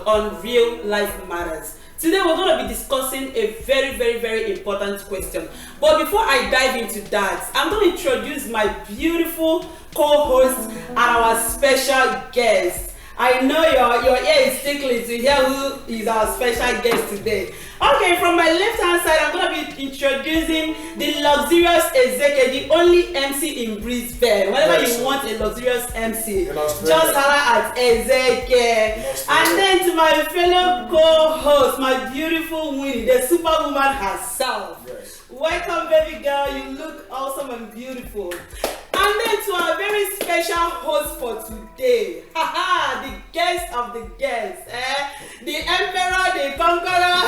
episode on real life matters. Today we're going to be discussing a very, very, very important question. But before I dive into that, I'm going to introduce my beautiful co-host and our special guest. I know your ear is tickling to hear who is our special guest today. Okay, from my left hand side, I'm going to be introducing the luxurious Ezeke, the only MC in Brisbane. Whenever you want a luxurious MC, just holler at Ezeke. And then to my fellow co-host, my beautiful Winnie, the superwoman herself. Yes. Welcome, baby girl. You look awesome and beautiful. And then to our very special host for today, the guest of the guests, the emperor, the conqueror,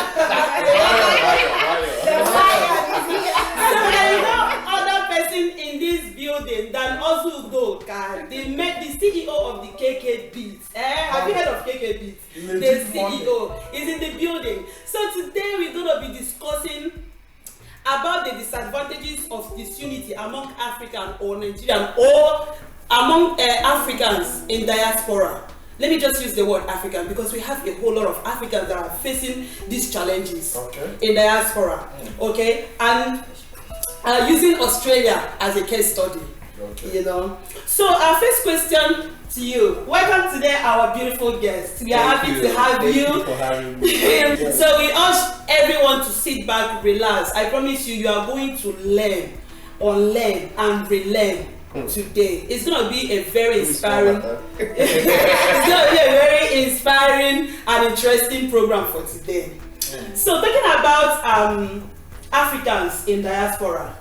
the fire. So there is no other person in this building than Ozugo, the CEO of the KK Beats. Have you heard of KK Beats? The CEO is in the building. So today we're going to be discussing about the disadvantages of disunity among African or Nigerian or among Africans in diaspora. Let me just use the word African because we have a whole lot of Africans that are facing these challenges in diaspora. Okay, and using Australia as a case study. You know. So our first question to you. Welcome today, our beautiful guest. We are happy to have you. Thank you for having me. So we urge everyone to sit back, relax. I promise you, you are going to learn, unlearn, and relearn today. It's going to be a very inspiring. It's going to be a very inspiring and interesting program for today. So talking about Africans in diaspora,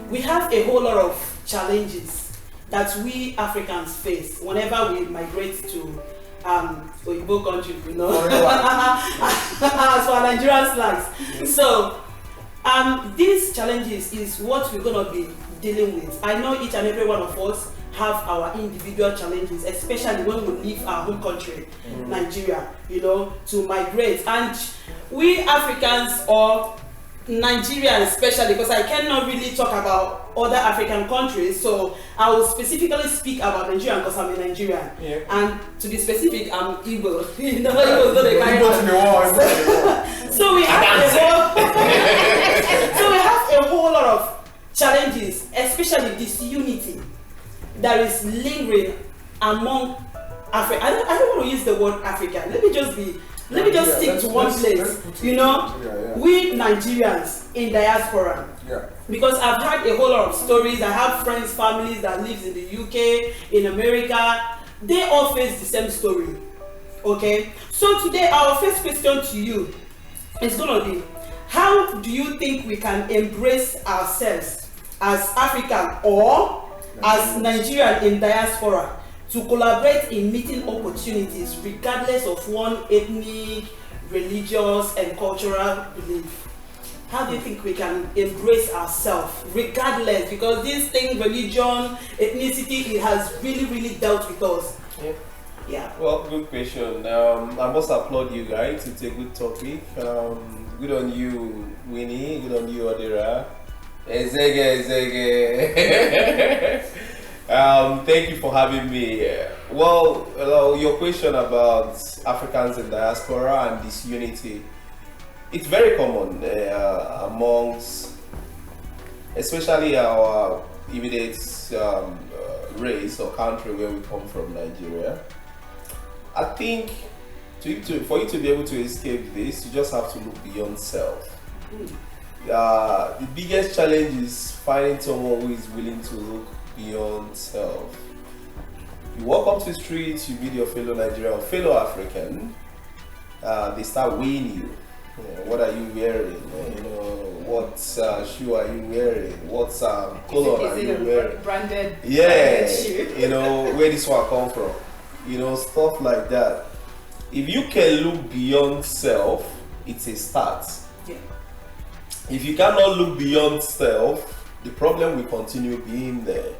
we have a whole lot of challenges that we Africans face whenever we migrate to Oyibo country, you know, as for Nigerian slangs. So these challenges is what we're gonna be dealing with. I know each and every one of us have our individual challenges, especially when we leave our home country, Nigeria, you know, to migrate. And we Africans or Nigeria especially, because I cannot really talk about other African countries, so I will specifically speak about Nigeria because I'm a Nigerian. Yeah. And to be specific, I'm Igbo. You know, Igbo is not a kind of. So we have a whole lot of challenges, especially disunity that is lingering among Africa. I don't want to use the word African. Let me just stick to one place. You know, we Nigerians in diaspora. Yeah. Because I've heard a whole lot of stories. I have friends, families that live in the UK, in America. They all face the same story. Okay? So today, our first question to you is going to be, how do you think we can embrace ourselves as African or as Nigerian in diaspora to collaborate in meeting opportunities regardless of one ethnic, religious, and cultural belief? How do you think we can embrace ourselves regardless? Because this thing, religion, ethnicity, it has really, really dealt with us. Yeah. Well, good question. I must applaud you guys. It's a good topic. Good on you, Winnie. Good on you, Adira. Ezeke. Thank you for having me. Well, your question about Africans in diaspora and disunity, it's very common amongst, especially our immediate race or country where we come from, Nigeria. I think for you to be able to escape this, you just have to look beyond self. The biggest challenge is finding someone who is willing to look beyond self. You walk up to the street, you meet your fellow Nigerian, fellow African, they start weighing you. What are you wearing? What shoe are you wearing? What color are you wearing? Branded shoe. Where this one come from? Stuff like that. If you can look beyond self, it's a start. Yeah. If you cannot look beyond self, the problem will continue being there.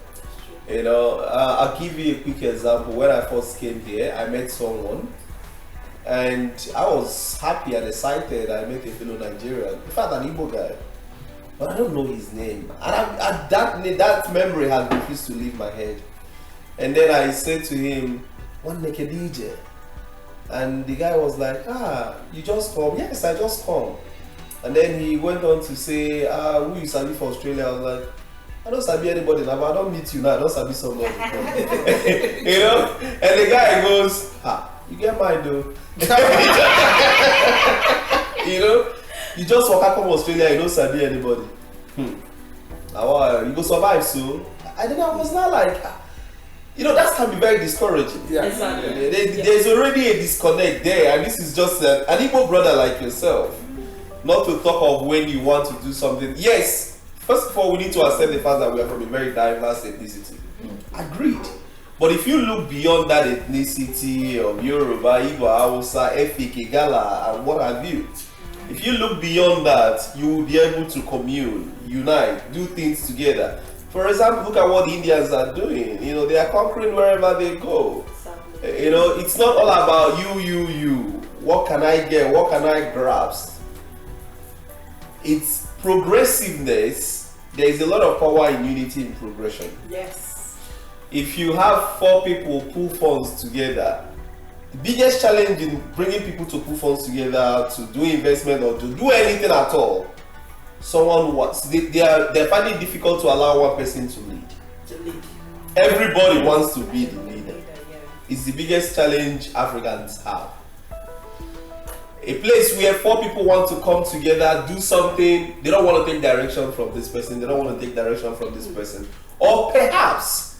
I'll give you a quick example. When I first came here, I met someone and I was happy and excited. I met a fellow Nigerian, in fact an Igbo guy, but I don't know his name. And that memory has refused to leave my head. And then I said to him, "One make a DJ." And the guy was like, you just come? Yes, I just come. And then he went on to say, who you sabi for Australia? I was like, I don't sabi anybody now, but I don't meet you now, I don't sabi somebody. You know? And the guy goes, you get mine though. You know? You just walk out from Australia, you don't sabi anybody. Now, you go survive so. I was not like, that can be very discouraging. Yeah, exactly. There's already a disconnect there, and this is just an Igbo brother like yourself. Not to talk of when you want to do something. Yes, first of all, we need to accept the fact that we are from a very diverse ethnicity. Agreed. But if you look beyond that ethnicity of Yoruba, Igbo, Hausa, Efik, Igala, and what have you, if you look beyond that, you will be able to commune, unite, do things together. For example, look at what the Indians are doing. They are conquering wherever they go. It's not all about you. What can I get? What can I grasp? It's progressiveness. There is a lot of power in unity and progression. Yes. If you have 4 people pull funds together, the biggest challenge in bringing people to pull funds together to do investment or to do anything at all, they're finding it difficult to allow one person to lead. Everybody wants to be the leader. It's the biggest challenge Africans have. A place where 4 people want to come together, do something, they don't want to take direction from this person, they don't want to take direction from this person. Or perhaps,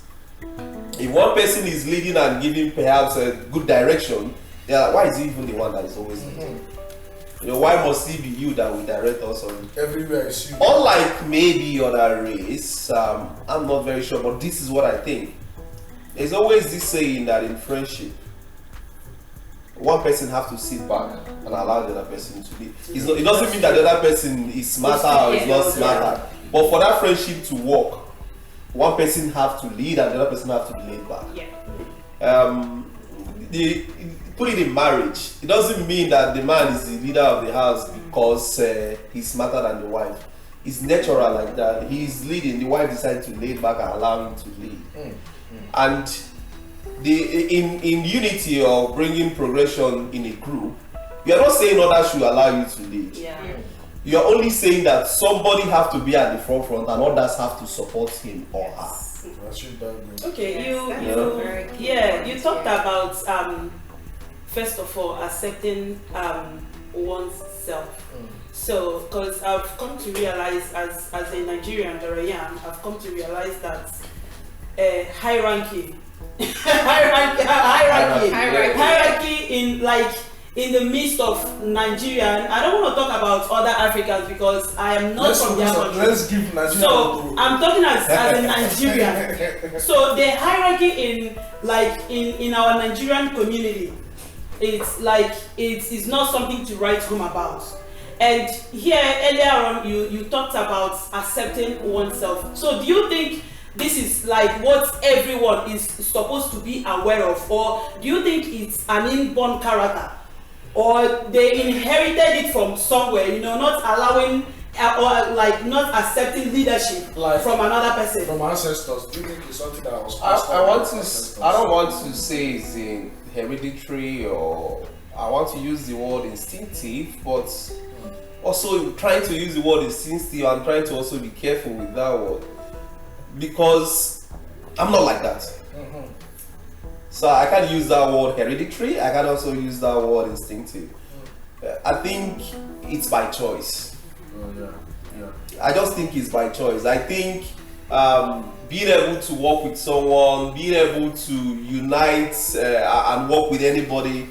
if one person is leading and giving perhaps a good direction, they're like, why is he even the one that is always leading? Why must he be you that will direct us on? Everywhere is you. Unlike maybe other race, I'm not very sure, but this is what I think. There's always this saying that in friendship, one person has to sit back and allow the other person to lead. It doesn't mean that the other person is smarter or is not smarter. But for that friendship to work, one person has to lead and the other person has to be laid back. Put it in marriage. It doesn't mean that the man is the leader of the house because he's smarter than the wife. It's natural like that. He's leading, the wife decides to lay back and allow him to lead. And in unity or bringing progression in a group, you are not saying others should allow you to lead. You are only saying that somebody have to be at the forefront and others have to support him or her. Okay, you talked about first of all accepting oneself. So, because I've come to realize as a Nigerian that I am, I've come to realize that hierarchy in the midst of Nigerian. I don't want to talk about other Africans because I am not from their country. Let's give Nigeria. So I'm talking as a Nigerian. So the hierarchy in our Nigerian community, it's like it is not something to write home about. And here earlier on you talked about accepting oneself. So do you think this is like what everyone is supposed to be aware of, or do you think it's an inborn character, or they inherited it from somewhere, not allowing or like not accepting leadership from another person, from ancestors? Do you think it's something that was I don't want to say it's in hereditary, or I want to use the word instinctive, but also trying to use the word instinctive and trying to also be careful with that word, because I'm not like that. So I can't use that word hereditary, I can also use that word instinctive. I think it's by choice. I just think it's by choice. I think being able to work with someone, being able to unite and work with anybody,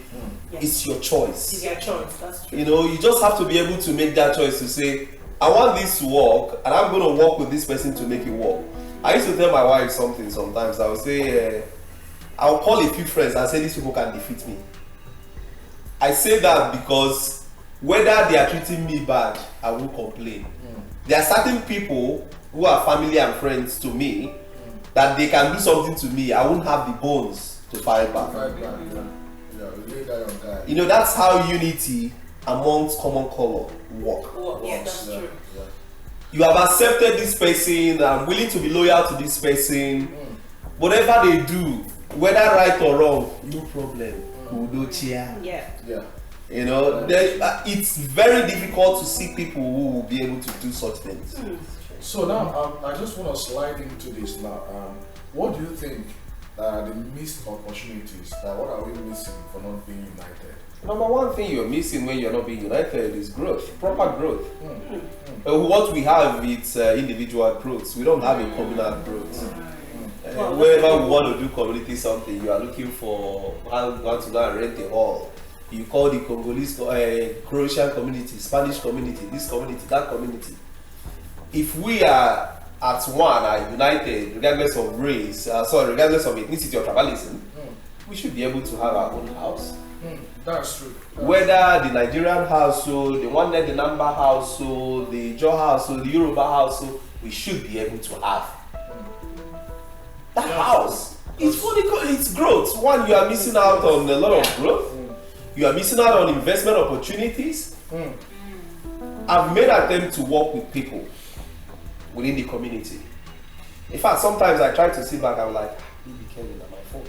it's your choice. It's your choice, that's true. You just have to be able to make that choice to say, I want this to work and I'm going to work with this person to make it work. I used to tell my wife something sometimes. I would say, I'll call a few friends and say these people can defeat me. I say that because whether they are treating me bad, I won't complain. There are certain people who are family and friends to me that they can do something to me, I won't have the bones to fight back. That's how unity amongst common color work. That's true. You have accepted this person, I'm willing to be loyal to this person. Whatever they do, whether right or wrong, no problem. Udochia. Yeah. Yeah. You know, it's very difficult to see people who will be able to do such things. So now, I just want to slide into this now. What do you think are the missed opportunities? What are we missing for not being united? Number one thing you're missing when you're not being united is growth, proper growth. What we have is individual growth. We don't have a communal growth. Whenever we want to do community something, you are looking for how to go and rent a hall. You call the Congolese, Croatian community, Spanish community, this community, that community. If we are at one, are united, regardless of race, regardless of ethnicity or tribalism, we should be able to have our own house. That's true. Whether the Nigerian household, the one net the number household, the Jaw household, the Yoruba household, we should be able to have that house. It's fully it's growth. One, you are missing out on a lot of growth. You are missing out on investment opportunities. I've made attempt to work with people within the community. In fact, sometimes I try to sit back and I'm like, maybe Kevin, am I fault?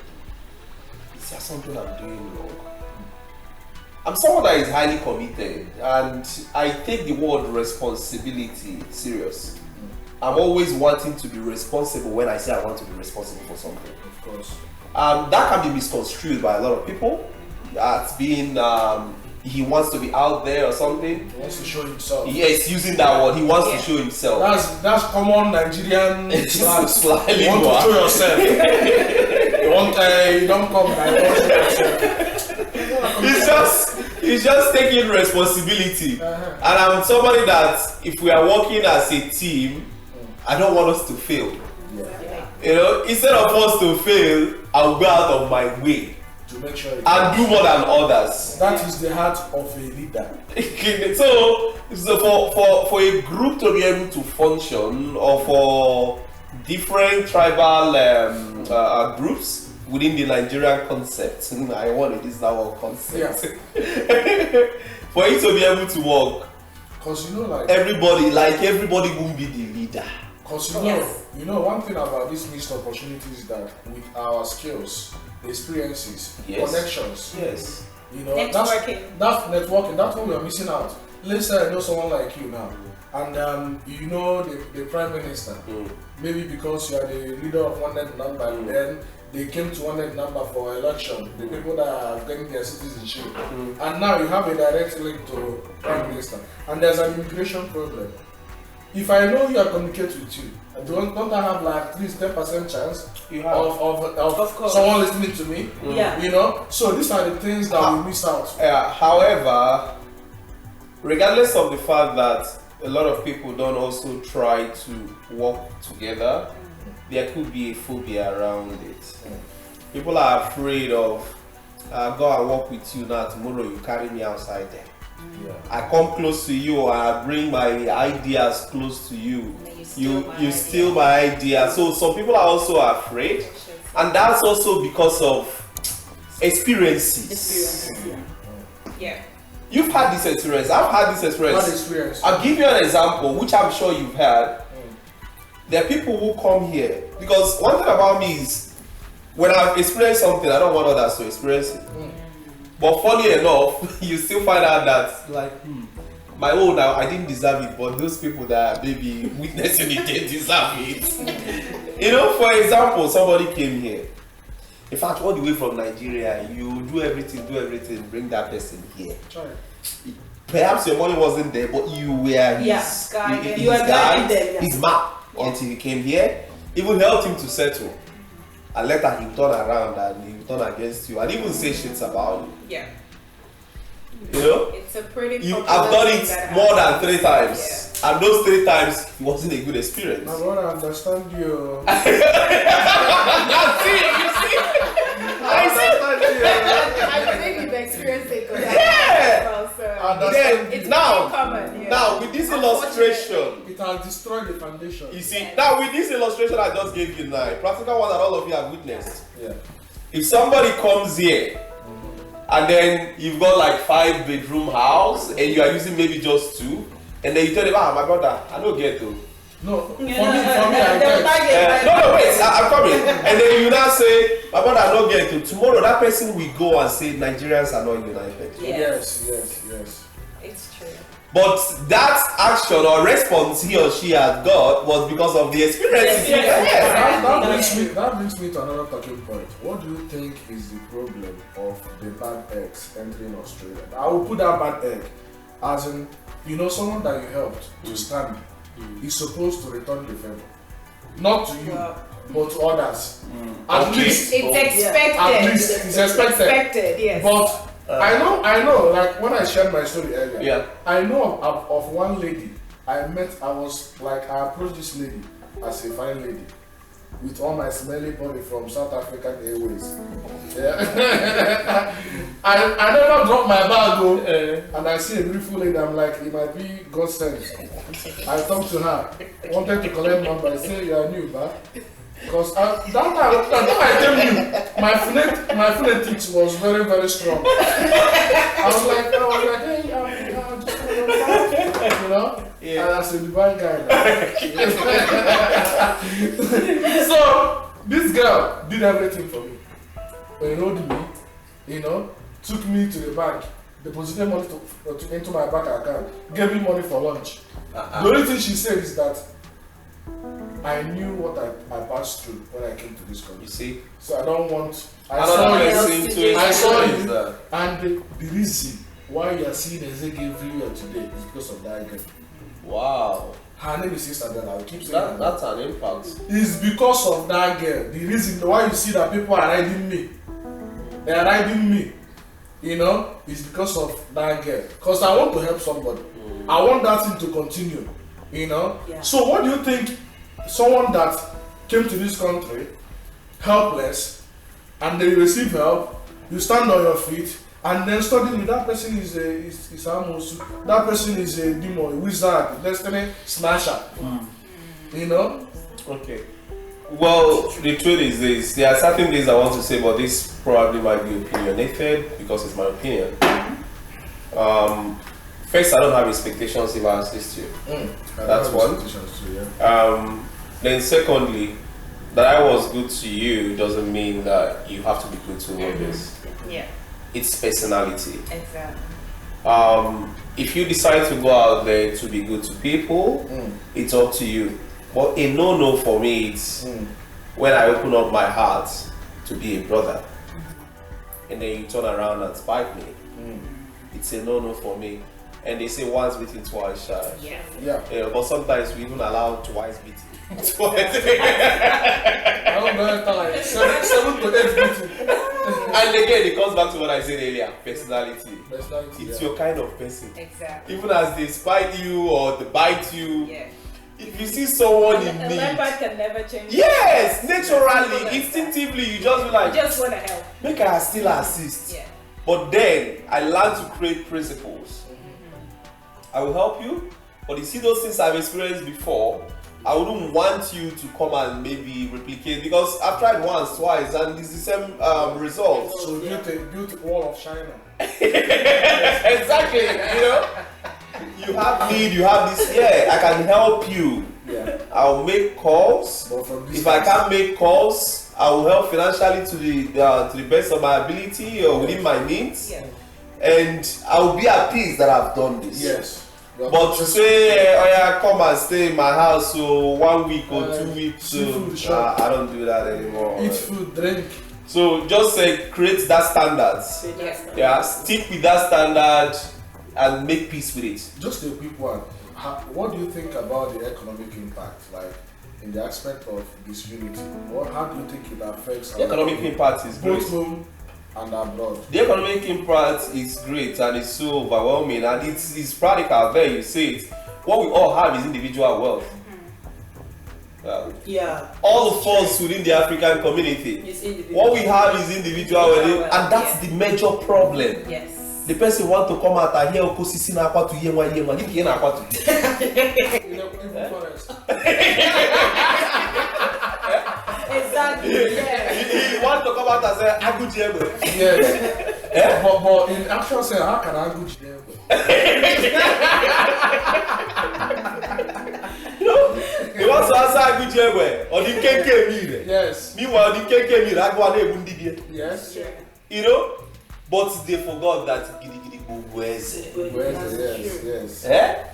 Is there something I'm doing wrong? I'm someone that is highly committed and I take the word responsibility serious. I'm always wanting to be responsible when I say I want to be responsible for something. Of course. That can be misconstrued by a lot of people as being he wants to be out there or something. He wants to show himself. Yes, using that word, he wants to show himself. That's common Nigerian slang. You want to show yourself. You don't come and you want to show yourself. He's just taking responsibility. And I'm somebody that if we are working as a team, I don't want us to fail. You know, instead of us to fail, I'll go out of my way to make sure and do more than others. That is the heart of a leader. so for a group to be able to function, or for different tribal groups within the Nigerian concept, I want to use that word concept. For it to be able to work, because you know, everybody won't be the leader. Because you know, one thing about these missed opportunities is that with our skills, experiences, connections, you know, networking. That's networking. That's what we are missing out. Let's say I know someone like you now, and you know the prime minister. Maybe because you are the leader of one net number, and then they came to one net number for election. The people that are getting their citizenship, and now you have a direct link to prime minister, and there's an immigration problem. If I know you are communicating with you, don't I have like at least 10% chance of someone listening to me? You know, so these are the things that we miss out. However, regardless of the fact that a lot of people don't also try to work together, there could be a phobia around it. People are afraid of go and work with you now, tomorrow you carry me outside there. I come close to you, I bring my ideas close to you. You steal my idea. So some people are also afraid, and that's also because of experiences. You've had this experience. I've had this experience. I'll give you an example, which I'm sure you've had. There are people who come here because one thing about me is when I've experienced something, I don't want others to experience it. But funny enough, you still find out that like my own, I didn't deserve it, but those people that are maybe witnessing it, they deserve it. You know, for example, somebody came here. In fact, all the way from Nigeria, you do everything, bring that person here. Perhaps your money wasn't there, but you were his guide, his map until he came here. Even helped him to settle. And later he turn around and he turn against you and even say shit about you. You know? It's a pretty I've done it more than 3 times. And those 3 times it wasn't a good experience. I want to understand you. I think you've experienced it. It's common. Now with this illustration, it has destroyed the foundation. You see, now with this illustration I just gave you now, practical one that all of you have witnessed. If somebody comes here and then you've got like 5-bedroom house and you are using maybe just 2, and then you tell them, my brother, I don't get to. No, for me, I they'll get. target No, wait, I'm coming. And then you now say, my brother, not get to tomorrow. That person will go and say Nigerians are not united. Yes. It's true. But that action or response he or she had got was because of the experiences. That brings me to another talking point. What do you think is the problem of the bad eggs entering Australia? I will put that bad egg as in, someone that you helped to stand is supposed to return the favor. Not to you, but to others. At least. It's expected. At least it's expected. Yes. But I know, like when I shared my story earlier, I know of one lady I approached this lady as a fine lady with all my smelly body from South African Airways. I never dropped my bag though, and I see a beautiful lady, I'm like, it might be God sent. I talked to her, wanted to collect number, I say, you are new, but because that time I tell you, my phonetics was very, very strong. I was like, hey, just and I said, the bad guy. So this girl did everything for me. Enrolled me, took me to the bank, deposited money into my bank account, gave me money for lunch. The only thing she said is that I knew what I passed through when I came to this country. You see? So I don't want. I saw you. And the reason why you are seeing Ezeke everywhere today is because of that girl. Wow. Her name is Isabella. I will keep saying That's an impact. It's because of that girl. The reason why you see that people are riding me. They are riding me. Is because of that girl. Because I want to help somebody. I want that thing to continue. Yeah. So what do you think? Someone that came to this country helpless and they receive help, you stand on your feet and then study with that person is almost that person is a demon, a wizard, destiny snatcher. Okay. Well, the truth is this: there are certain things I want to say, but this probably might be opinionated because it's my opinion. First, I don't have expectations if I assist you. That's one. Then secondly, that I was good to you doesn't mean that you have to be good to others. Yeah. It's personality. Exactly. If you decide to go out there to be good to people, it's up to you. But a no-no for me is when I open up my heart to be a brother, and then you turn around and spite me. It's a no-no for me. And they say once beaten, twice shy. Yeah. But sometimes we even allow twice beating. I don't know, like 7 to 8 beating. And again, it comes back to what I said earlier: personality. It's your kind of person. Exactly. Even as they spite you or they bite you, Yeah. if you see someone in A need, leopard can never change. yes, naturally, instinctively, you just be like, Just want to help. make I still assist. Yeah. But then I learned to create principles. I will help you, but you see those things I've experienced before, I wouldn't want you to come and maybe replicate, because I've tried once, twice, and it's the same results. So built a wall of China. Exactly, you have need, you have this, I can help you. Yeah. I'll make calls. But from this If I can't make calls, I will help financially to the best of my ability or within my means. Yeah. And I will be at peace that I've done this. Yes. But to say, come and stay in my house so 1 week or 2 weeks, I don't do that anymore. Eat food, drink. So just create that standard. Yeah, stick with that standard and make peace with it. Just a quick one. What do you think about the economic impact, like in the aspect of disunity? How do you think it affects The economic impact is great. both home and abroad? The economic impact is great and it's so overwhelming, and it's practical. There you see it. What we all have is individual wealth. All of us within the African community, what we have is individual wealth, and that's the major problem. Yes. The person want to come out and hear okosisi na akwa to yenwa give na akwa to. Exactly. Yeah. He want to come out and say aguji egbe. Yes. But in actual sense, how can aguji egbe? He wants to answer Agujewe or the KK Mire. Yes. Meanwhile, the KK Mire, Agwane Bundibie. Yes. Yeah. You know? But they forgot that Gidi Gidi Bugweze. Yes. Eh?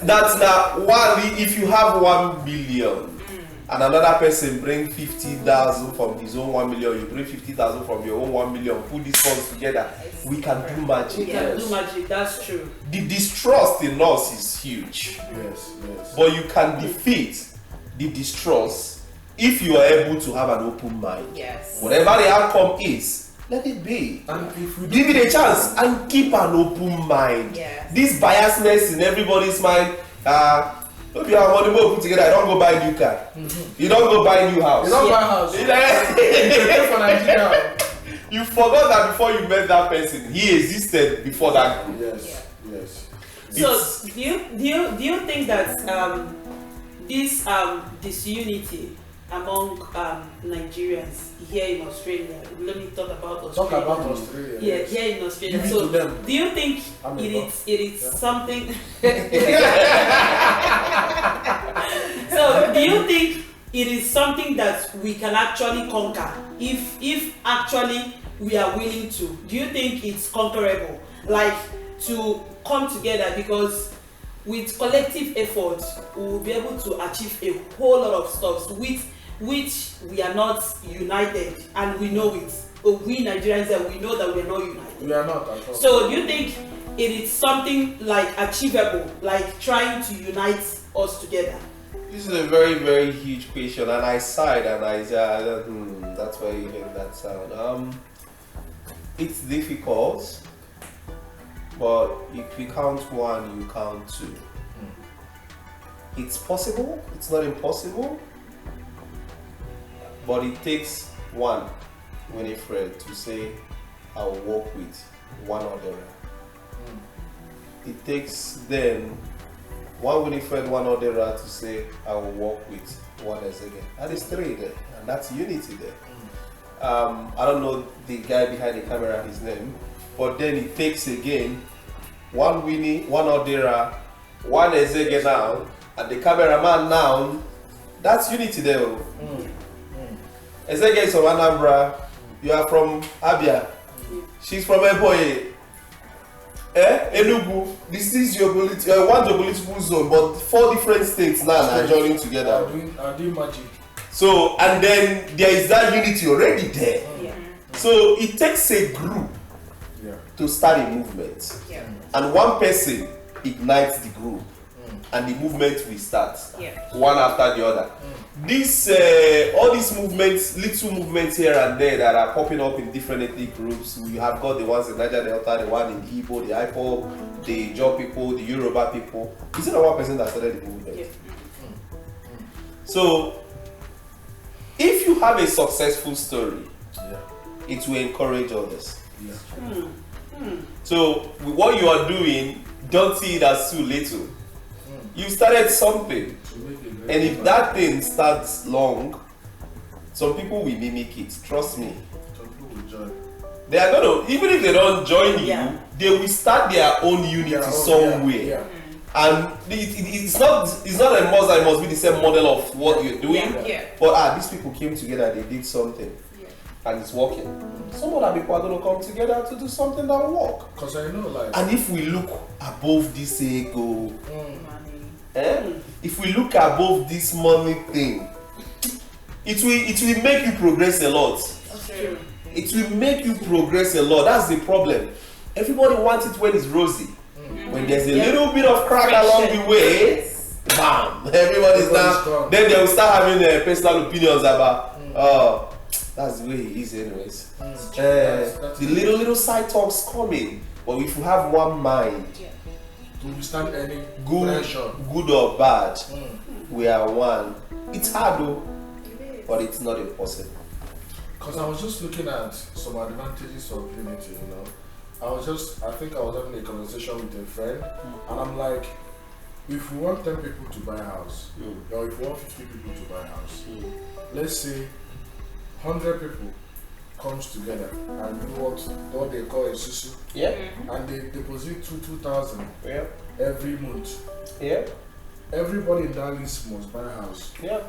That's now one. If you have 1 million and another person bring 50,000 from his own 1 million, you bring 50,000 from your own 1 million, put these funds together, we can do magic. We can do magic, that's true. The distrust in us is huge. Yes. But you can defeat the distrust if you are able to have an open mind. Yes. Whatever the outcome is, let it be. And if we Give it a chance and keep an open mind. Yes. This biasness in everybody's mind, if you have money more put together, you don't go buy a new car. You don't go buy a new house. you don't buy house. You pay for Nigeria. You forgot that before you met that person, he existed before that group. Yes. So do you think that this disunity among Nigerians here in Australia, let me talk about Australia. Talk about Australia. Yeah, here in Australia. Give it So to them. do you think it is something so do you think it is something that we can actually conquer if actually we are willing to? Do you think it's conquerable, like to come together? Because with collective effort we will be able to achieve a whole lot of stuff with which we are not united, and we know it. We Nigerians, and we know that we are not united. We are not at all. So do you think it is something like achievable, like trying to unite us together? This is a very, very huge question, and I sighed and I said, that's why you hear that sound. It's difficult, but if you count one, you count two. It's possible, it's not impossible, but it takes one Winifred to say, I will work with one other. It takes then one Winifred, one other to say, I will work with one again. That is three there, and that's unity there. I don't know the guy behind the camera, his name, but then it takes again one Winnie, one Odera, one Ezege now, and the cameraman now. That's unity there. Ezege is from Anambra, you are from Abia, she's from Eboye. Enugu, this is your one geopolitical zone, but 4 different states now are joining together. Are doing magic. So, and then there is that unity already there. So it takes a group to start a movement, and one person ignites the group, and the movement will start one after the other. This all these movements, little movements here and there that are popping up in different ethnic groups. We have got the ones in Niger Delta, the one in the Igbo, the IPOB, the Jaw people, the Yoruba people. Is it not one person that started the movement? So if you have a successful story, it will encourage others. So with what you are doing, don't see it as too little. You started something, and if that thing starts long, some people will mimic it. Trust me. Some people will join. They are gonna, even if they don't join you, they will start their own unity somewhere. And it's not a must that it must be the same model of what you're doing. But these people came together, they did something, and it's working. Some other people are gonna come together to do something that will work. Because I know, like. And if we look above this ego, if we look above this money thing, it will make you progress a lot. It will make you progress a lot. That's the problem. Everybody wants it when it's rosy. When there's a little bit of crack along the way, bam, everybody's down. Then they will start having personal opinions about, that's the way he is anyways. The little side talks coming. But if you have one mind, to withstand any good or bad, we are one. It's hard though, but it's not impossible. Because I was just looking at some advantages of unity, you know. I think I was having a conversation with a friend, and I'm like, if we want 10 people to buy a house, or if we want 50 people to buy a house, let's say 100 people comes together and do what they call a susu, and they deposit 2,000 every month. everybody in that list must buy a house. Yeah,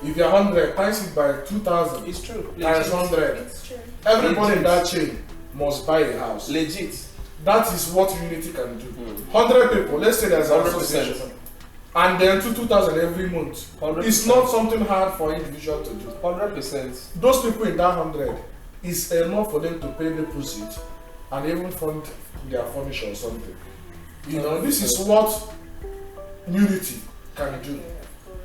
If you're 100, times it by 2,000. it's true. Times 100. It's true. Everybody in that chain must buy a house. Legit. That is what unity can do. 100 people, let's say there's an 100%. association. And then 2,000 every month. 100%. It's not something hard for individual to do. 100%. Those people in that 100 is enough for them to pay deposit and even fund their furniture or something. You know, this is what unity can do.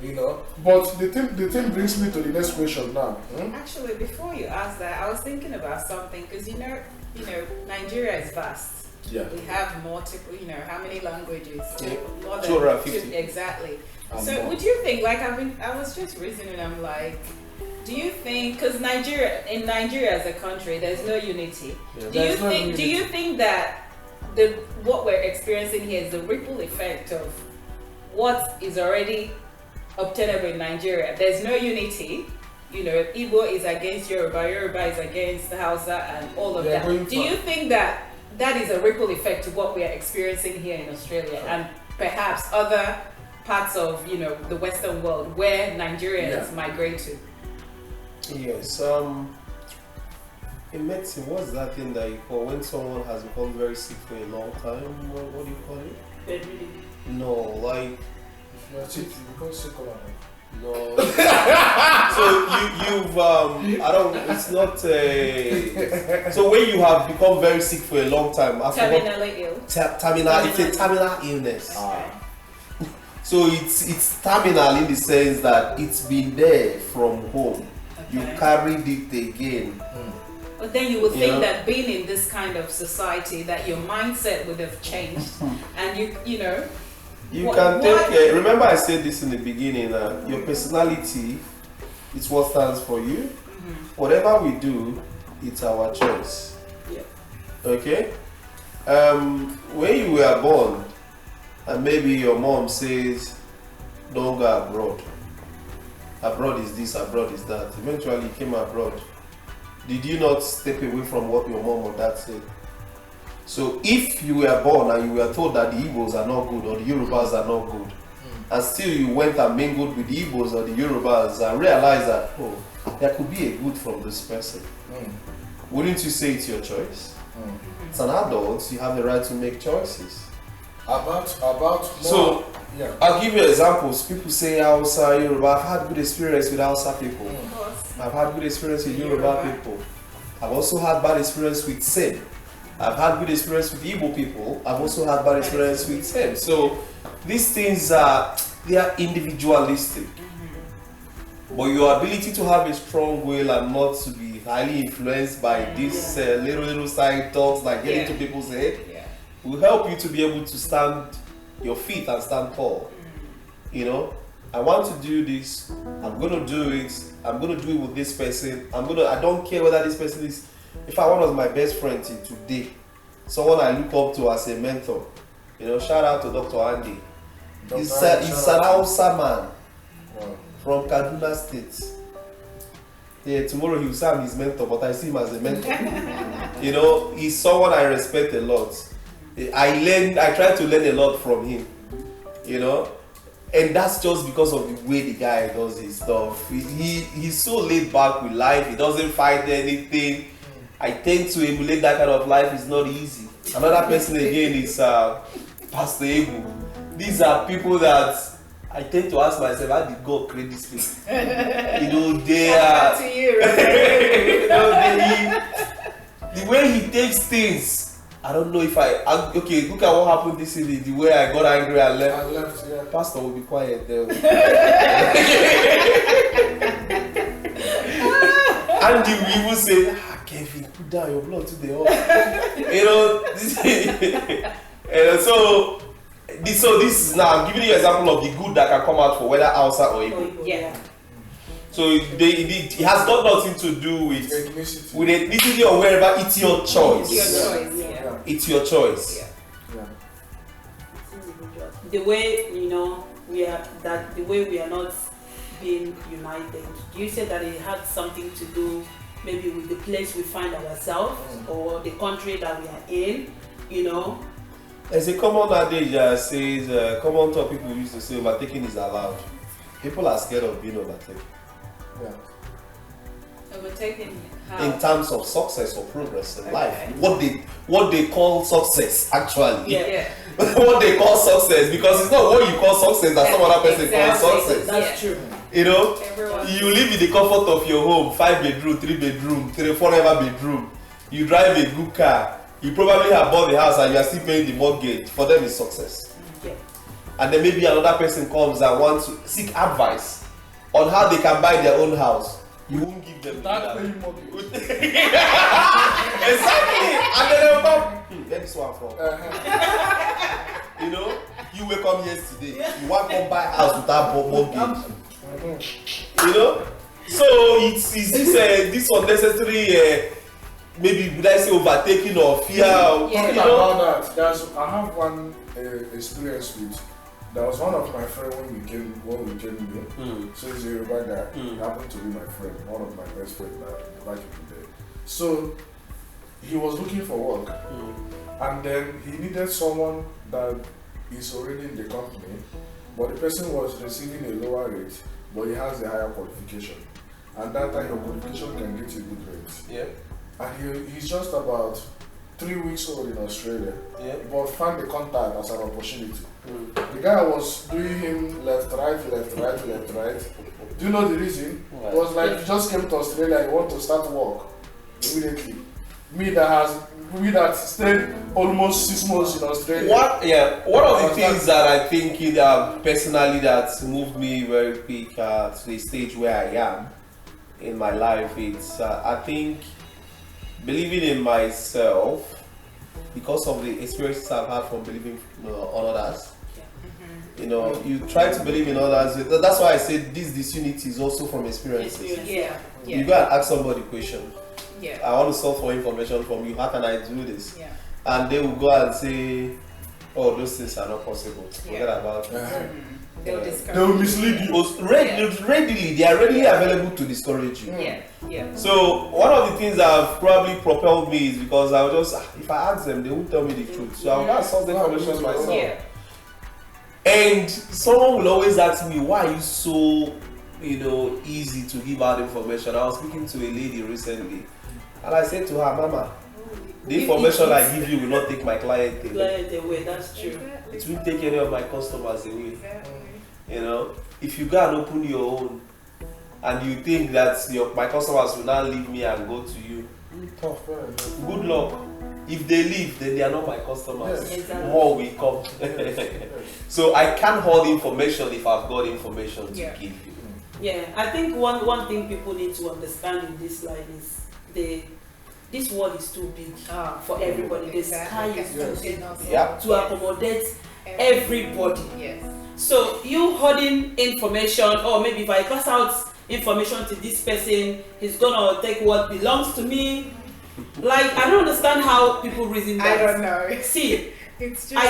You know, but the thing brings me to the next question now. Actually, before you ask that, I was thinking about something because you know, Nigeria is vast. Yeah. We have multiple, how many languages? Yeah. More than 250. Exactly. And So more. would you think, like I was just reasoning, I'm like, do you think, because in Nigeria as a country, there's no unity. Yeah. Do you think that what we're experiencing here is the ripple effect of what is already obtainable in Nigeria? There's no unity. Igbo is against Yoruba is against Hausa and all of that. Do you think that is a ripple effect to what we are experiencing here in Australia and perhaps other parts of the Western world where Nigerians migrate to? Yes. In medicine, what's that thing that you call when someone has become very sick for a long time? What do you call it? Bedridden. No, like You're sick, you become sick of it. no. So you've I don't. It's not a. So when you have become very sick for a long time, Terminally ill. terminal. It's a terminal illness. Ah. So it's terminal in the sense that it's been there from home. You Okay. carried it again. But then you would think Yeah. that being in this kind of society, that your mindset would have changed, and You What- can take. what- Remember, I said this in the beginning. Your personality is what stands for you. Whatever we do, it's our choice. Yeah. Okay. When you were born, and maybe your mom says, "Don't go abroad. Abroad is this. Abroad is that." Eventually, you came abroad. Did you not step away from what your mom or dad said? So if you were born and you were told that the Igbos are not good or the Yorubas are not good, and still you went and mingled with the Igbos or the Yorubas and realized that, oh, there could be a good from this person, wouldn't you say it's your choice? As an adult, you have the right to make choices. About more, So, yeah. I'll give you examples. People say Hausa, Yoruba. I've had good experience with Hausa people. of course, I've had good experience with Yoruba people. I've also had bad experience with Sem. I've had good experience with Igbo people. I've also had bad experience with Sem. So these things they are individualistic. But your ability to have a strong will and not to be highly influenced by these little side talks that get into people's head yeah. will help you to be able to stand your feet and stand tall. I want to do this. I'm gonna do it. I'm gonna do it with this person. I don't care whether this person is. In fact, one of my best friends in today, someone I look up to as a mentor. Shout out to Dr. Andy. He's an Hausa man from Kaduna State. Yeah, tomorrow he will say I'm his mentor, but I see him as a mentor. He's someone I respect a lot. I try to learn a lot from him. And that's just because of the way the guy does his stuff. He's so laid back with life. He doesn't fight anything. I tend to emulate that kind of life. It's not easy. Another person again is Pastor Egu. These are people that I tend to ask myself, how did God create this place? They are. To you, The way he takes things. I don't know if okay, look at what happened this evening, the way I got angry and left. I left, yeah. Pastor will be quiet there. And you will even say, Kevin, put down your blood to the altar. So this is now, I'm giving you an example of the good that can come out for whether Hausa or Igbo. Yeah. So it has got nothing to do with Ethnicity. ethnicity or wherever. It's your choice. It's your choice. Yeah. Yeah. It's your choice. Yeah. Yeah. The way the way we are not being united. You said that it had something to do maybe with the place we find ourselves or the country that we are in. There's a common adage that says, common talk people used to say, overtaking is allowed. People are scared of being overtaken. Yeah. Overtaking how? In terms of success or progress in life. What they call success, actually. Yeah. What they call success, because it's not what you call success that some other person calls success. That's true. You know, Everyone. you live in the comfort of your home, 5 bedroom, 3 bedroom, 4 bedroom. You drive a good car. You probably have bought the house and you are still paying the mortgage. For them, it's success. Yeah. And then maybe another person comes and wants to seek advice on how they can buy their own house. You won't give them That that. paying mortgage. Exactly. And then they'll come, where this one from? You know, you wake up yesterday, you want to buy a house without mortgage. You know, so it's this unnecessary, maybe would I say overtaking or fear? Talking You know? about that, I have one experience with. There was one of my friends when we came here. So he's a Yoruba guy. He happened to be my friend, one of my best friends back in the day. So he was looking for work, and then he needed someone that is already in the company, but the person was receiving a lower rate, but he has a higher qualification. And that time your qualification can get you good rates. Yeah. And he's just about 3 weeks old in Australia, but found the contact as an opportunity. The guy was doing him left, right. Do you know the reason? It was like he just came to Australia, he want to start work immediately. Me that stayed almost 6 months in Australia. One of the things that I think personally that moved me very quick to the stage where I am in my life, it's I think believing in myself because of the experiences I've had from believing on others. You know, you try to believe in others. That's why I said this disunity is also from experiences. Yeah. You go and ask somebody a question. Yeah. I want to solve for information from you. How can I do this? Yeah. And they will go and say, "Oh, those things are not possible. Forget about it." They'll discourage. They will mislead you. Readily, they are readily available to discourage you. Yeah. So one of the things that have probably propelled me is because I will just, if I ask them, they won't tell me the truth. So I'll go and solve the information myself. Yeah. And someone will always ask me, why are you so, easy to give out information? I was speaking to a lady recently, and I said to her, Mama, the information I give you will not take my client away. That's true. It won't take any of my customers away. If you go and open your own, and you think that my customers will now leave me and go to you, good luck. If they leave, then they are not my customers. Yes. Exactly. More will come. So I can't hold information if I've got information to give you. Yeah, I think one thing people need to understand in this life is this world is too big for everybody. The sky is too big to accommodate everybody. Yes. So you holding information, or maybe if I pass out information to this person, he's gonna take what belongs to me. Like, I don't understand how people reason that. I don't know. See, It's just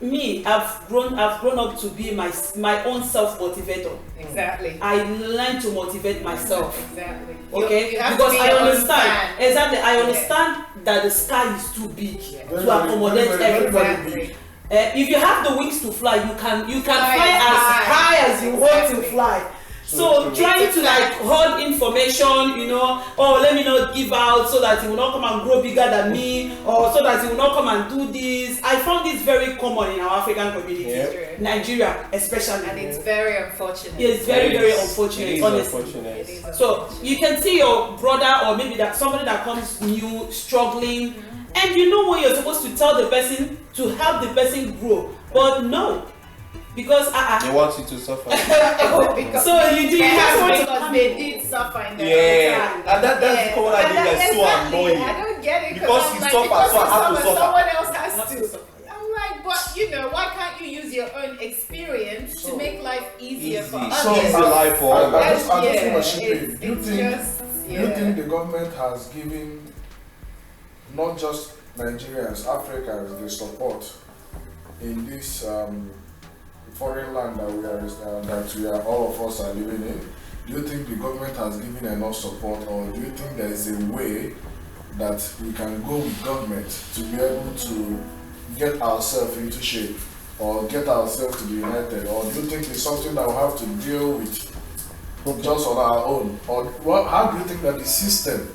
I've grown up to be my own self motivator. exactly. I learned to motivate myself. Exactly. Okay, You have to because be I your own understand fan. exactly. I understand that the sky is too big to accommodate everybody. Exactly. If you have the wings to fly, you can fly as high as you want to fly. So trying to hold information, let me not give out so that he will not come and grow bigger than me, or so that he will not come and do this. I found this very common in our African community, Nigeria especially. And it's very unfortunate. It's very, very unfortunate, honestly. So you can see your brother, or maybe that somebody that comes new, struggling, and you know what you're supposed to tell the person to help the person grow, but no. Because they want you to suffer. So you have to because they did suffer in their and that's the common idea that's so annoying. I don't get it because you suffer, so I have to suffer. Someone else has to. I'm like, but why can't you use your own experience to make life easier for others? So easy life for others. I just want to chip in. Do you think the government has given not just Nigerians, Africans, the support in this foreign land that we are all of us are living in? Do you think the government has given enough support, or do you think there is a way that we can go with government to be able to get ourselves into shape or get ourselves to be united, or do you think it's something that we have to deal with just on our own? Or how do you think that the system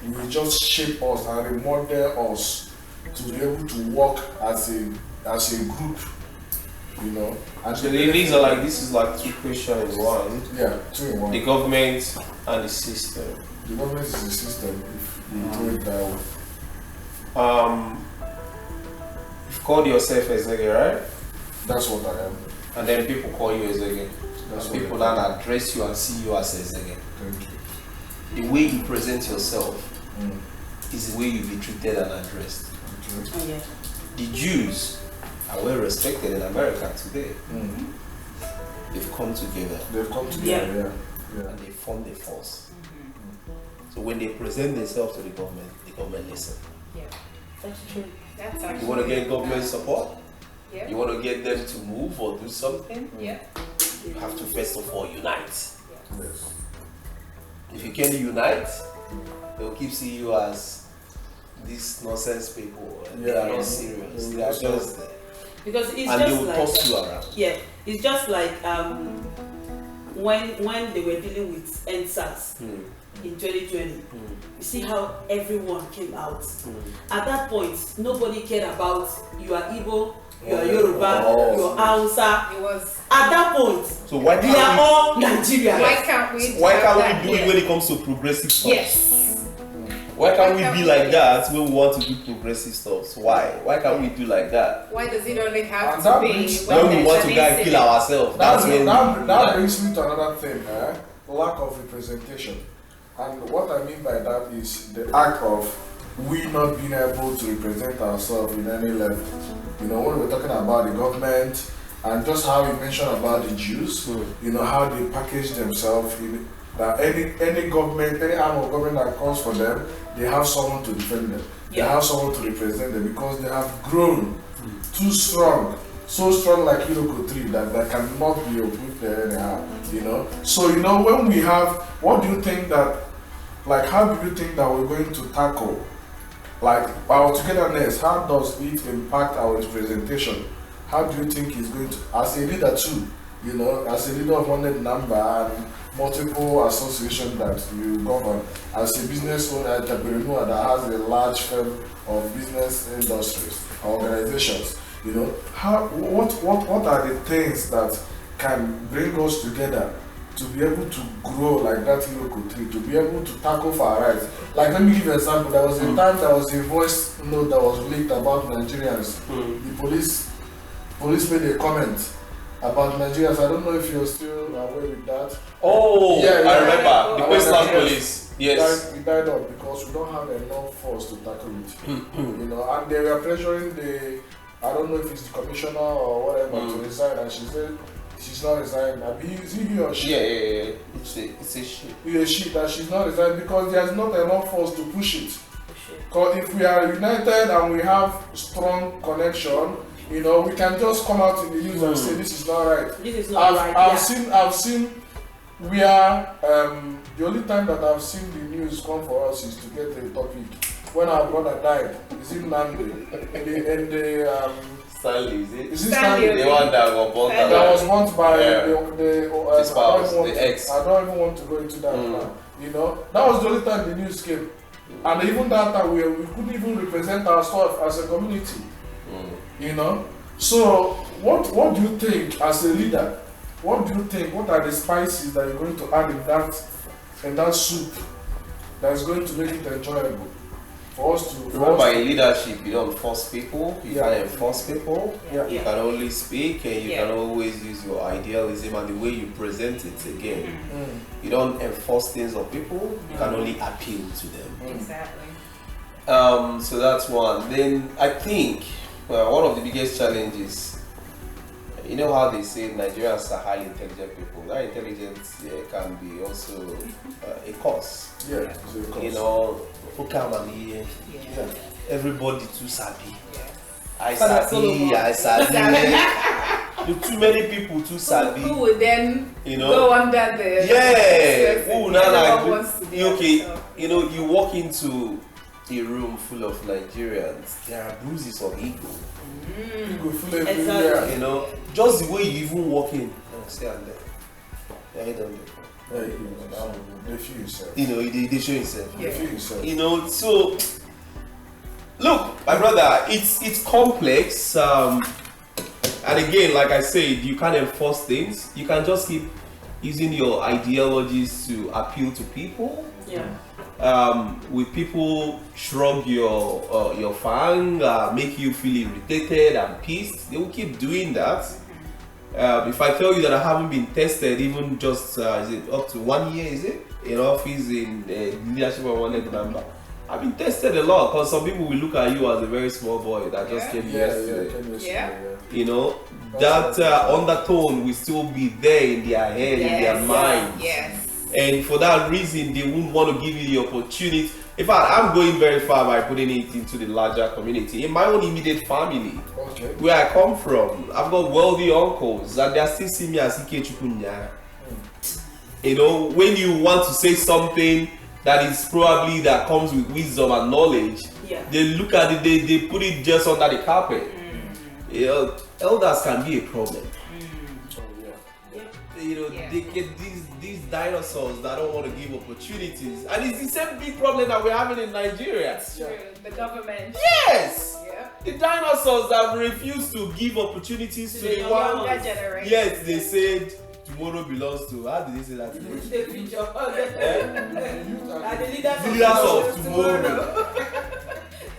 will just shape us and remodel us to be able to work as a group, you know? And So this is like two questions in one. Yeah, two in one. The government and the system. The government is the system, if you do it that way. You've called yourself Ezege, right? That's what I am. And then people call you Ezege. That's And what people I am. now address you and see you as Ezege. Thank you. The way you present yourself Mm. is the way you be treated and addressed. Okay. Oh, yeah. The Jews are well respected in America today. Mm. They've come together They've come together, yeah. and they formed a force. So when they present themselves to the government listen. Yeah, That's true. that's You actually. want to get government support? Yeah. You want to get them to move or do something? Yeah. You have to first of all unite. Yes. If you can't unite, they'll keep seeing you as these nonsense people. And they Yeah. are not serious. They are just there. Because it's And they just will like toss you around. yeah, it's just like when they were dealing with NSAS in 2020. You see how everyone came out. At that point, nobody cared about you are Igbo, you are Yoruba, Oh. you are Hausa. It was. At that point, So why we are all Nigerians. Why can't we? Why have can't that we do it here? when it comes to progressive stuff? Yes. Why can't we be like that when we want to do progressive stuff? Why? Why can't we do like that? Why does it only have And to that be brings- When we there's want to an go and kill incident? ourselves, that's when That we brings me to another thing, lack of representation. And what I mean by that is the act of we not being able to represent ourselves in any level. You know, when we're talking about the government and just how you mentioned about the Jews, you know, how they package themselves in that any government, any arm of government that comes for them, they have someone to defend them. They have someone to represent them because they have grown too strong. So strong like Iroko tree that cannot be uprooted anyhow, you know. So, you know, when we have, what do you think that, like, how do you think that we're going to tackle, like, our togetherness? How does it impact our representation? How do you think it's going to, as a leader too, you know, as a leader of one number and multiple associations that you govern, as a business owner, entrepreneur that has a large firm of business industries, organizations, you know, what are the things that can bring us together to be able to grow like that Iroko tree, to be able to tackle for our rights? Like, let me give you an example. There was a time there was a voice note that was leaked about Nigerians. The police made a comment about Nigerians. I don't know if you're still aware with that. Oh, Yeah, yeah. I remember the Yeah. Westland Yeah. police. Yes. We died off because we don't have enough force to tackle it. You know, and they were pressuring I don't know if it's the commissioner or whatever to resign, and she said she's not resigning. Is he or she? Yeah. It's a shit. She that she's not resigning because there's not enough force to push it. Because if we are united and we have strong connection, you know, we can just come out in the news and say this is not right. This is not right. I've seen where the only time that I've seen the news come for us is to get a topic. When our brother died, is it Nandi? And the Stanley, is it? is it Stanley? The one that got burnt Stanley. That out. was once by The spouse, the ex. I don't even want to go into that now. You know, that was the only time the news came. And even that time we couldn't even represent ourselves as a community. You know? So what do you think as a leader? What do you think? What are the spices that you're going to add in that soup that's going to make it enjoyable for us to? Remember, in leadership, you don't force people. You Yeah. can't enforce people. Yeah. You can only speak, and you Yeah. can always use your idealism and the way you present it again. You don't enforce things on people. You can only appeal to them. Exactly. So that's one. Then I think one of the biggest challenges, you know how they say Nigerians are highly intelligent people. That intelligence can be also a cause. Yeah, it's a cause. You know, Okamami, Yeah. everybody too sabi. Yeah. I Father sabi. Too many people too Who sabi. would then You know? go under the Yeah. Ooh, now Everyone like wants to be okay. on top. You know, you walk into a room full of Nigerians, there are bruises of ego. Ego full Exactly. everywhere. You know, just the way you even walk in. Say I'm there. Yeah, he done there. They feel yourself. You know, they show himself. They feel yourself. You know, so look, my brother, it's complex. And again, like I said, you can't enforce things. You can just keep using your ideologies to appeal to people. Yeah. With people shrug your fang, make you feel irritated and pissed, they will keep doing that. If I tell you that I haven't been tested even just is it up to 1 year, is it, in office in leadership of one member, I've been tested a lot because some people will look at you as a very small boy that just came yesterday. You know, that undertone will still be there in their head, in their mind. Yes. And for that reason, they wouldn't want to give you the opportunity. In fact, I'm going very far by putting it into the larger community. In my own immediate family, where I come from, I've got wealthy uncles and they still see me as Ike Chukunya. You know, when you want to say something that is probably that comes with wisdom and knowledge, they look at it, they put it just under the carpet. You know, elders can be a problem. You know, they get these dinosaurs that don't want to give opportunities, and it's the same big problem that we're having in Nigeria. It's true. The government. Yes. Yeah. The dinosaurs that refuse to give opportunities to the younger generation. Yes, they said tomorrow belongs to. How did they say that? The leaders of tomorrow.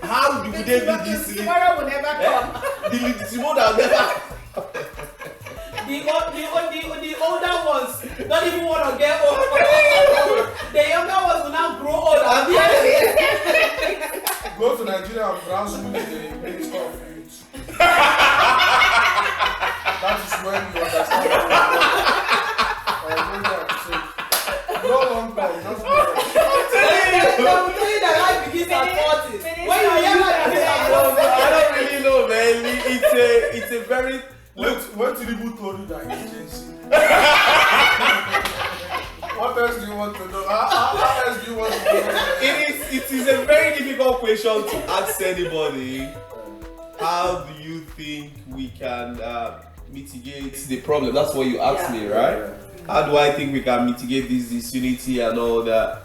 How do they be this? Tomorrow will never come. The tomorrow will never. The older ones don't even want to get old. The younger ones will now grow old. Go to Nigeria and browse with the Minister of Youth. That is when you understand. No long time, just go. I'm telling you that life begins at 40. When you hear that, begins at 40. I don't really know, man. It's a very When Tinubu told you that agency, what else do you want to know? How else do you want to know? It is a very difficult question to ask anybody. How do you think we can mitigate the problem? That's what you asked me, right? How do I think we can mitigate this disunity and all that?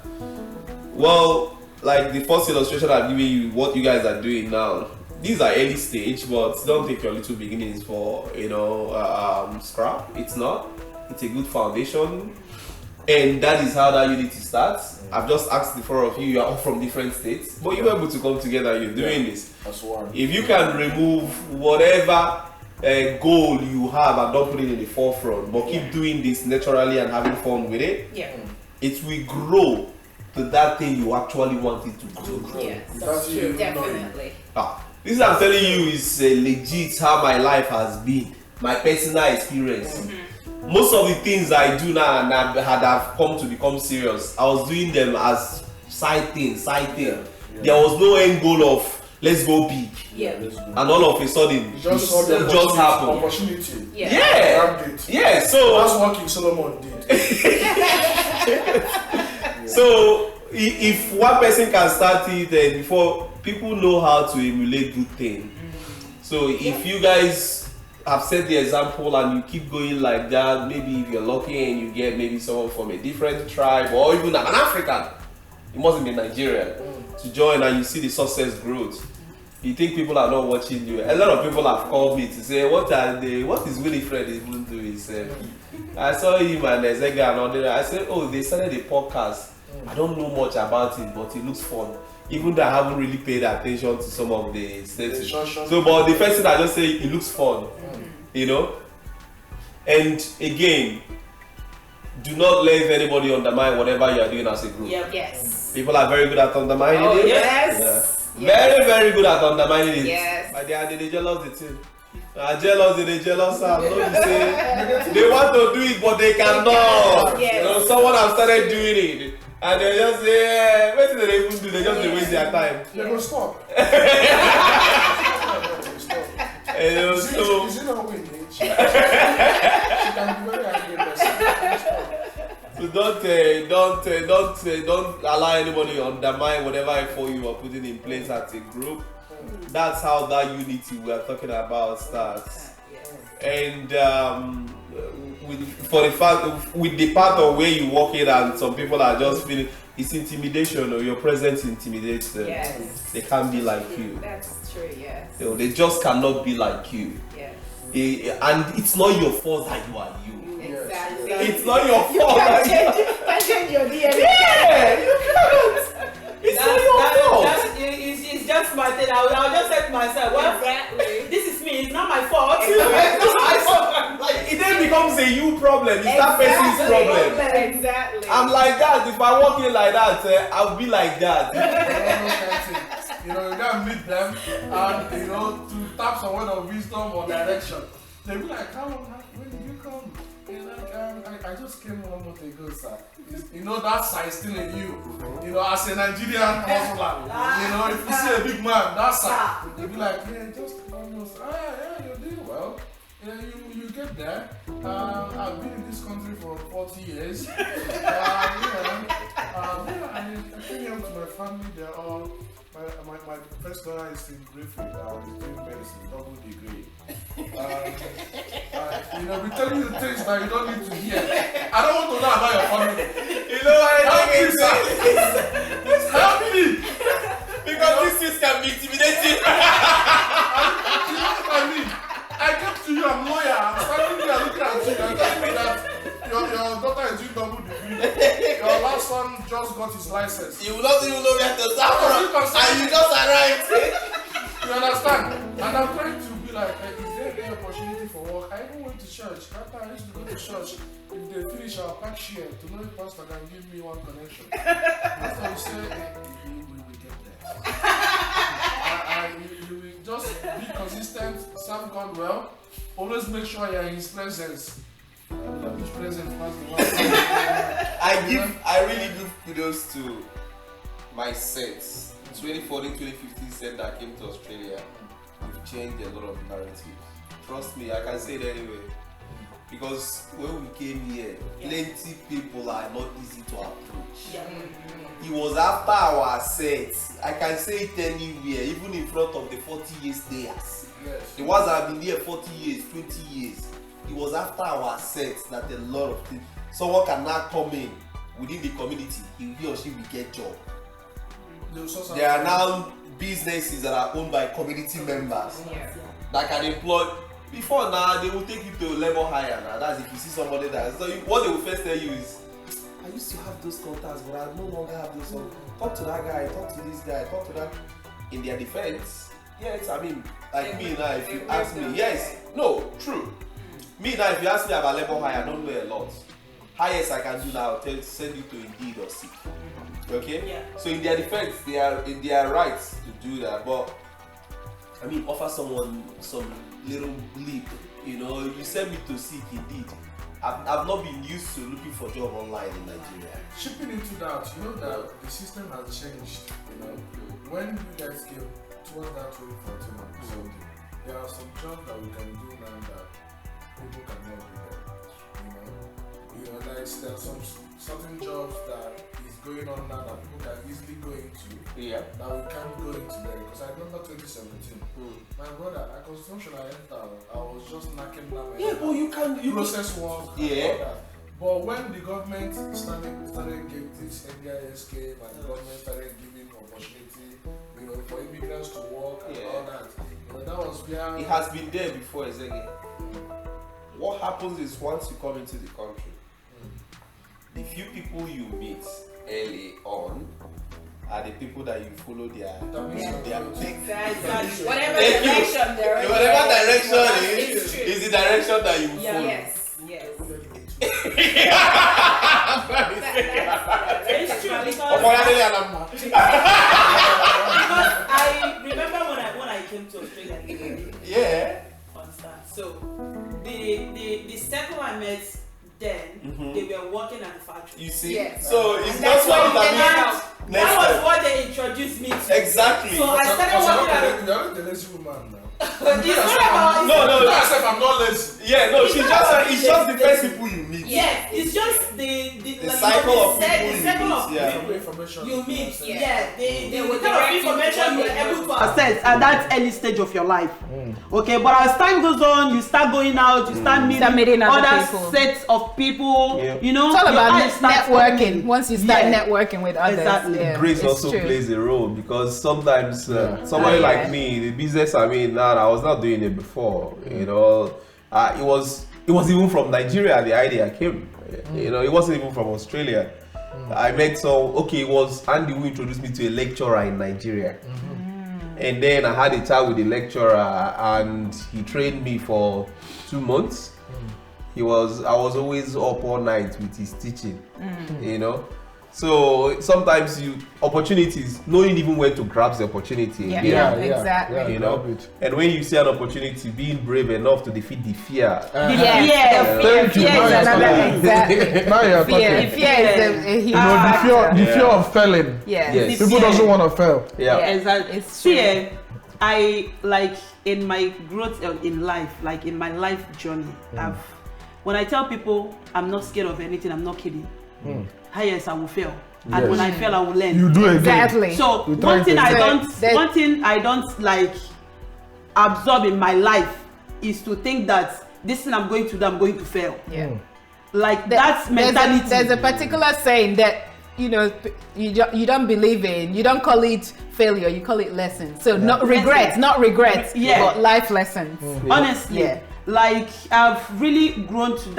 Well, like the first illustration I've given you, what you guys are doing now. These are early stage, but don't take your little beginnings for scrap. It's not. It's a good foundation, and that is how that unity starts. I've just asked the four of you. You are all from different states, but you're able to come together. You're doing this. That's one. If you can remove whatever goal you have and don't put it in the forefront, but keep doing this naturally and having fun with it, it will grow to that thing you actually want it to grow. Yes, that's true. Definitely. This I'm telling you is legit how my life has been, my personal experience. Most of the things I do now and have come to become serious, I was doing them as side thing. There was no end goal of let's go big. And all of a sudden, it just happened. Opportunity. Yeah. So that's what King Solomon did. So if one person can start it, and before people know how to emulate good things. So if you guys have set the example and you keep going like that, maybe if you're lucky and you get maybe someone from a different tribe or even an African, it mustn't be Nigerian, to join and you see the success growth. You think people are not watching you. A lot of people have called me to say, what is Winifred even doing? I saw him and Ezega and all that. I said, oh, they started a podcast. I don't know much about it, but it looks fun. Even though I haven't really paid attention to some of the states. So, but the first thing I just say, it looks fun, you know. And again, do not let anybody undermine whatever you are doing as a group. Yes. People are very good at undermining it. Yes. Very, very good at undermining it. Yes. But they jealous the team. They jealous. They want to do it, but they cannot. Yes. You know, someone has started doing it. And they just say, what do they even do? They just waste their time. They will stop. So, is it not winning? She can be very angry person. So don't allow anybody to undermine whatever effort you are putting in place as a group. That's how that unity we are talking about starts. And with the part of where you walk in and some people are just feeling it's intimidation or your presence intimidates them. Yes. They can't be like you. That's true, yes. You know, they just cannot be like you. Yes. And it's not your fault that you are you. Exactly. It's not your You fault. can change your DNA. Yeah, you can't. It's not your fault. It's just my thing. I'll just say to myself, well, Exactly. this is me. It's not my fault. It's not my fault. Like, it then becomes a you problem. It's that person's problem. Exactly. I'm like that. If I walk in like that, I'll be like that. You know, you gotta meet them and you know to tap some word of wisdom or direction. They'll be like, "How long? When did you come?" You're like, I just came 1 month ago, sir. You know that side still in you. You know, as a Nigerian hustler, you know, if you see a big man, that side, you'll be like, yeah, just almost, yeah, you're doing well. Yeah, you get there. I've been in this country for 40 years. I came here to my family. They're all. My first daughter is in Griffith, is doing medicine, double degree. You know, we tell you the things that you don't need to hear. I don't want to know about your family. You know what I think It's help me! because these things can be intimidating. You know what I mean? I came to you, I'm a lawyer, I'm standing here looking at you and telling me that your daughter is doing double degree. Your last son just got his license. You will not even know where to start from, and you just arrived. You understand? And I'm trying to be like, is there any opportunity for work? I even went to church. After I used to go to church, if they finish our pack share, to know if pastor can give me one connection. After we say, we will get there. You will just be consistent, serve God well, always make sure you're in his presence. Which presence was the one? I really give kudos to my sets. 2014, 2015 set that came to Australia. We've changed a lot of narratives. Trust me, I can say it anyway. Because when we came here, plenty people are not easy to approach. It was after our set. I can say it anywhere, even in front of the 40 years stayers. Yes. The ones that have been here 40 years, 20 years. It was after our set that a lot of things. Someone can now come in within the community, he or she will get job. There are now businesses that are owned by community members that can employ. Before now, they will take you to a level higher. Now that's if you see somebody that. So what they will first tell you is, I used to have those contacts, but I no longer have those. Talk to that guy, talk to this guy, talk to that. In their defense, yes, I mean, like me now, if you ask me, yes, no, true. Me now, if you ask me about level higher, I don't know a lot. Highest I can do now, send you to Indeed or Seek. Okay? Yeah. So in their defense, they are in their rights to do that. But I mean, offer someone some little leap. You know, you send me to Seek Indeed. I've not been used to looking for job online in Nigeria. Shipping into that, you know that the system has changed. You know, when you guys came towards that 2014 or something, there are some jobs that we can do now that people cannot do them. You know, there are some certain jobs that is going on now that people can easily go into. Yeah. That we can't go into there because I remember 2017. My brother, at construction I entered, I was just knocking down. Yeah, but you can process work. Yeah. And all that. But when the government started giving this NDIS came and the government started giving opportunity, you know, for immigrants to work and all that, you know, that was where it has been there before, Ezege. What happens is once you come into the country, the few people you meet early on are the people that you follow their Exactly. Whatever direction they're in. Whatever direction is the direction that you follow. Yes. It's true because I remember when I came to Australia. Yeah. So the second I met then, they were working at the factory. You see? Yes. So it's That's not what something that that was what they introduced me to. Exactly. So I started working at you're not the lazy woman now. I'm not lazy. Yeah, no, it's just the first people you meet. Yes, it's just the cycle of people the cycle of people Information you meet. Yeah. Yeah, the with kind the of information you are able to access at that early stage of your life. Okay, but as time goes on, you start going out, you start meeting other people. sets of people. Yeah. You know, It's all your about eyes start networking. opening. Once you start Yeah. networking with others, Exactly. yeah, Grace it's also true. plays a role because sometimes somebody like me, the business I was not doing it before. You know, it was even from Nigeria the idea came. You know, it wasn't even from Australia. I met it was Andy who introduced me to a lecturer in Nigeria. And then I had a chat with the lecturer and he trained me for 2 months. I was always up all night with his teaching, you know. So sometimes opportunities, knowing even when to grab the opportunity. Yeah, exactly. You know, and when you see an opportunity, being brave enough to defeat the fear. Thank you. Fear is another exactly. Now you're Fear talking. is a huge You know, factor. the fear of failing. Yes. People doesn't want to fail. Yeah. Exactly. It's true. Fear, I like in my growth in life, like in my life journey, when I tell people I'm not scared of anything, I'm not kidding. Yes, I will fail, and Yes. when I fail, I will learn. You do again. Exactly. So You one try thing to- one thing I don't like absorb in my life is to think that this thing I'm going to do, I'm going to fail. Yeah. Like that's mentality. There's a particular saying that you don't believe in. You don't call it failure. You call it lessons. So not regrets, Yeah. but life lessons. Honestly, Yeah. like I've really grown to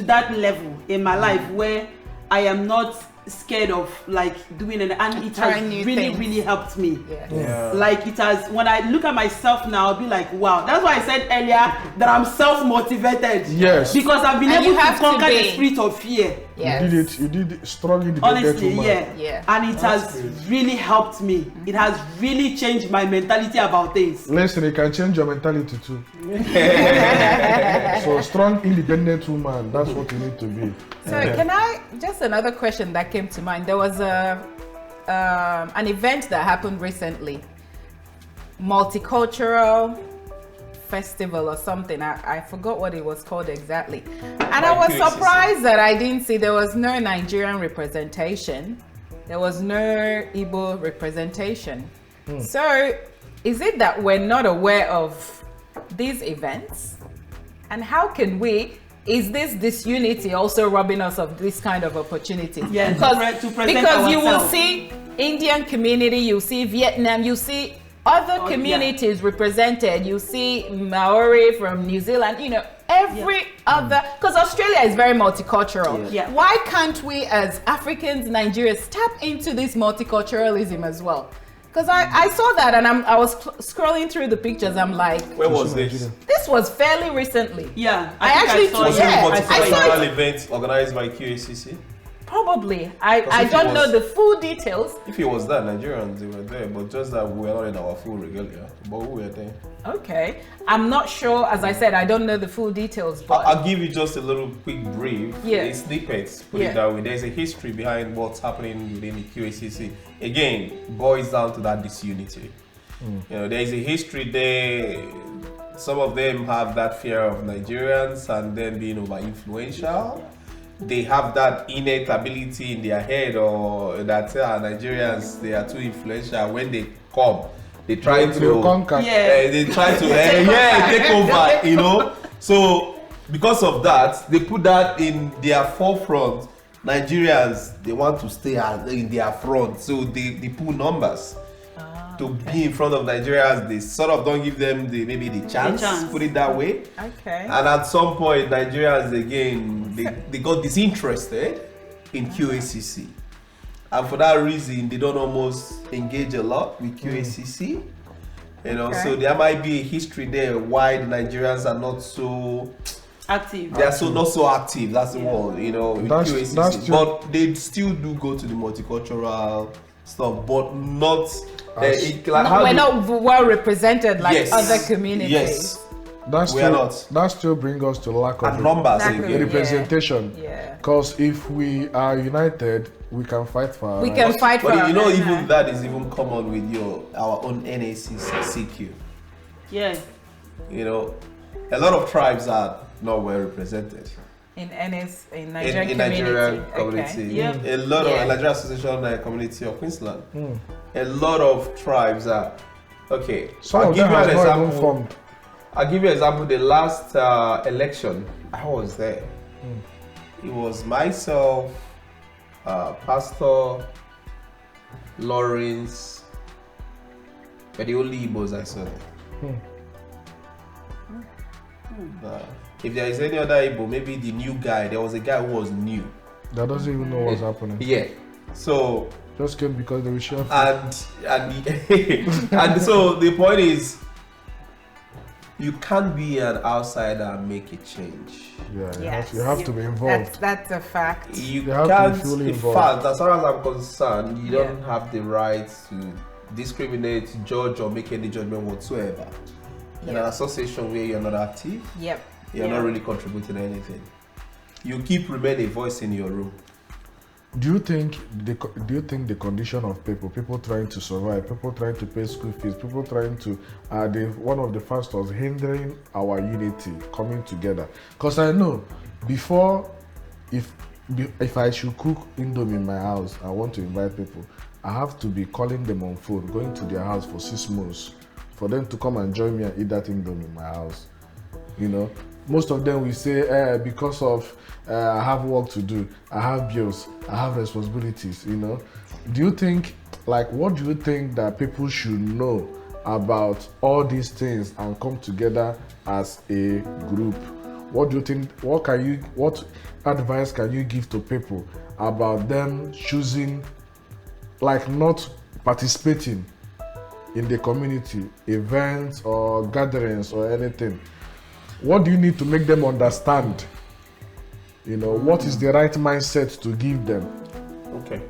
that level in my life where I am not scared of like doing it, and it has Trying new really things. helped me. Yeah. Like it has, when I look at myself now, I'll be like, wow. That's why I said earlier that I'm self-motivated. Yes. Because I've been And able you to have to conquer the be. spirit of fear. Yes. You did it strongly. Honestly, yeah. Yeah. And it has really helped me. It has really changed my mentality about things. Listen, it can change your mentality too. So strong, independent woman. That's what you need to be. So can I just another question that came to mind? There was an event that happened recently, multicultural festival or something. I forgot what it was called exactly, and I was surprised that I didn't see there was no Nigerian representation, there was no Igbo representation. So is it that we're not aware of these events, and how can we? Is this disunity also robbing us of this kind of opportunity? Yeah, to present because you will ourselves. see Indian community, you see Vietnam, you see other communities represented, you see Maori from New Zealand, every other, because Australia is very multicultural. Yeah. Why can't we as Africans, Nigerians, tap into this multiculturalism as well? Because I saw that and I was scrolling through the pictures. I'm like, Where was this? this was fairly recently. Yeah, I think actually saw Was it. it a Yeah, I saw multicultural event organized by QACC? Probably. I if it don't know was- the full details. If it was that, Nigerians, they were there, but just that we were not in our full regalia. But we were there. Okay. I'm not sure. As I said, I don't know the full details, but I'll give you just a little quick brief, Yeah. a snippet, put Yeah. it that way. There's a history behind what's happening within the QACC. Again, boils down to that disunity. There's a history there. Some of them have that fear of Nigerians and them being over influential. They have that innate ability in their head, or that Nigerians, they are too influential. When they come, they try They'll to conquer. Yeah. they try to take over, So because of that, they put that in their forefront. Nigerians, they want to stay in their front, so they pull numbers to be in front of Nigerians. They sort of don't give them maybe the chance, put it that way. okay. And at some point, Nigerians again, they got disinterested in QACC. And for that reason, they don't almost engage a lot with QACC. So there might be a history there why the Nigerians are not so Active. they are not so active. That's the word, with That's QACC. true. But they still do go to the multicultural stuff, but not. We're not well represented like Yes. other communities. Yes, we are not. That still brings us to lack of And numbers Exactly. again. representation. Yeah. Because if we are united, we can fight for our We rights. can fight for But our even that is even common with our own NACCQ. Yeah. You know, a lot of tribes are not well represented. In Nigerian in Nigerian community. community. Okay. A lot of Yeah. Nigerian Association community of Queensland. A lot of tribes are okay. Some I'll of give them you an has not even example. formed. I'll give you an example. The last election, I was there. It was myself, Pastor Lawrence, but the only Igbos I saw there. If there is any other Igbo, maybe the new guy, there was a guy who was new. That doesn't even know what's happening. Yeah. So Just came because they were sure. and so the point is, you can't be an outsider and make a change. Yeah, Yes. you have to be involved. That's a fact. You have to be can't. fully In involved. fact, as far as I'm concerned, you don't have the right to discriminate, judge, or make any judgment whatsoever. In an association where you're not active, Yep. you're not really contributing anything. You keep remain a voice in your room. Do you think the condition of people trying to survive, people trying to pay school fees, people trying to one of the factors hindering our unity coming together? Because I know before, if I should cook indomie in my house, I want to invite people, I have to be calling them on phone, going to their house for 6 months for them to come and join me and eat that indomie in my house. You know, most of them will say, because of I have work to do, I have bills, I have responsibilities, you know. Do you think, what do you think that people should know about all these things and come together as a group? What do you think, what advice can you give to people about them choosing, not participating in the community, events or gatherings or anything? What do you need to make them understand? You know, what is the right mindset to give them? Okay.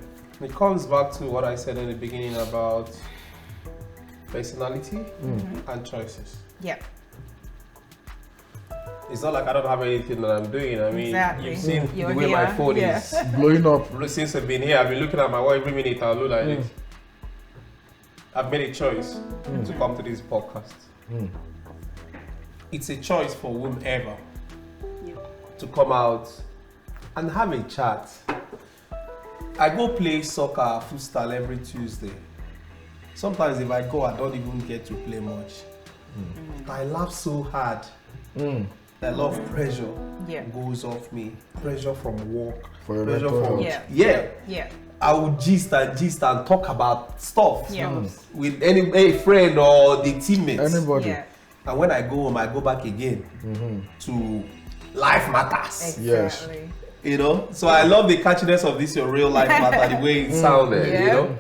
It comes back to what I said in the beginning about personality and choices. Yep. It's not like I don't have anything that I'm doing. I mean, Exactly. you've seen You're the way my here. phone Yeah. is. Blowing up. Since I've been here, I've been looking at my watch every minute. I'll look like this. I've made a choice to come to this podcast. It's a choice for whomever to come out and have a chat. I go play soccer futsal every Tuesday. Sometimes if I go, I don't even get to play much. I laugh so hard. A lot of pressure goes off me. Pressure from work. For your Pressure mental from health. Yeah. I would gist and talk about stuff Yeah. with any friend or the teammates. Anybody. Yeah. And when I go home, I go back again to life matters. Yes. Exactly. You know, so I love the catchiness of this your real life matter, the way it sounded. Yeah. You know,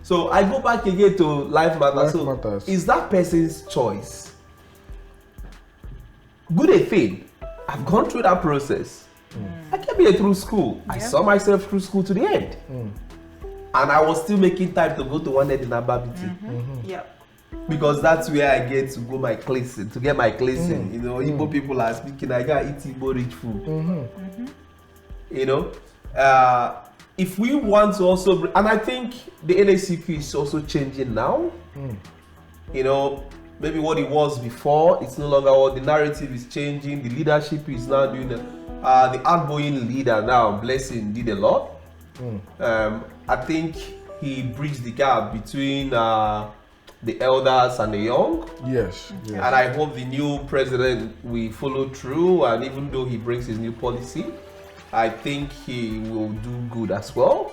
so I go back again to life matters. Life So matters. is that person's choice? Good a thing. I've gone through that process. I came here through school. I saw myself through school to the end, and I was still making time to go to one in Ababiti. Yep. Because that's where I get to go my cleansing, to get my cleansing. You know, Igbo people are speaking, I gotta eat Igbo rich food. You know, if we want to also, and I think the NACP is also changing now. You know, maybe what it was before, it's no longer what the narrative is changing. The leadership is now doing the outgoing leader now, Blessing, did a lot. I think he bridged the gap between the elders and the young. Yes. And I hope the new president will follow through, and even though he brings his new policy, I think he will do good as well.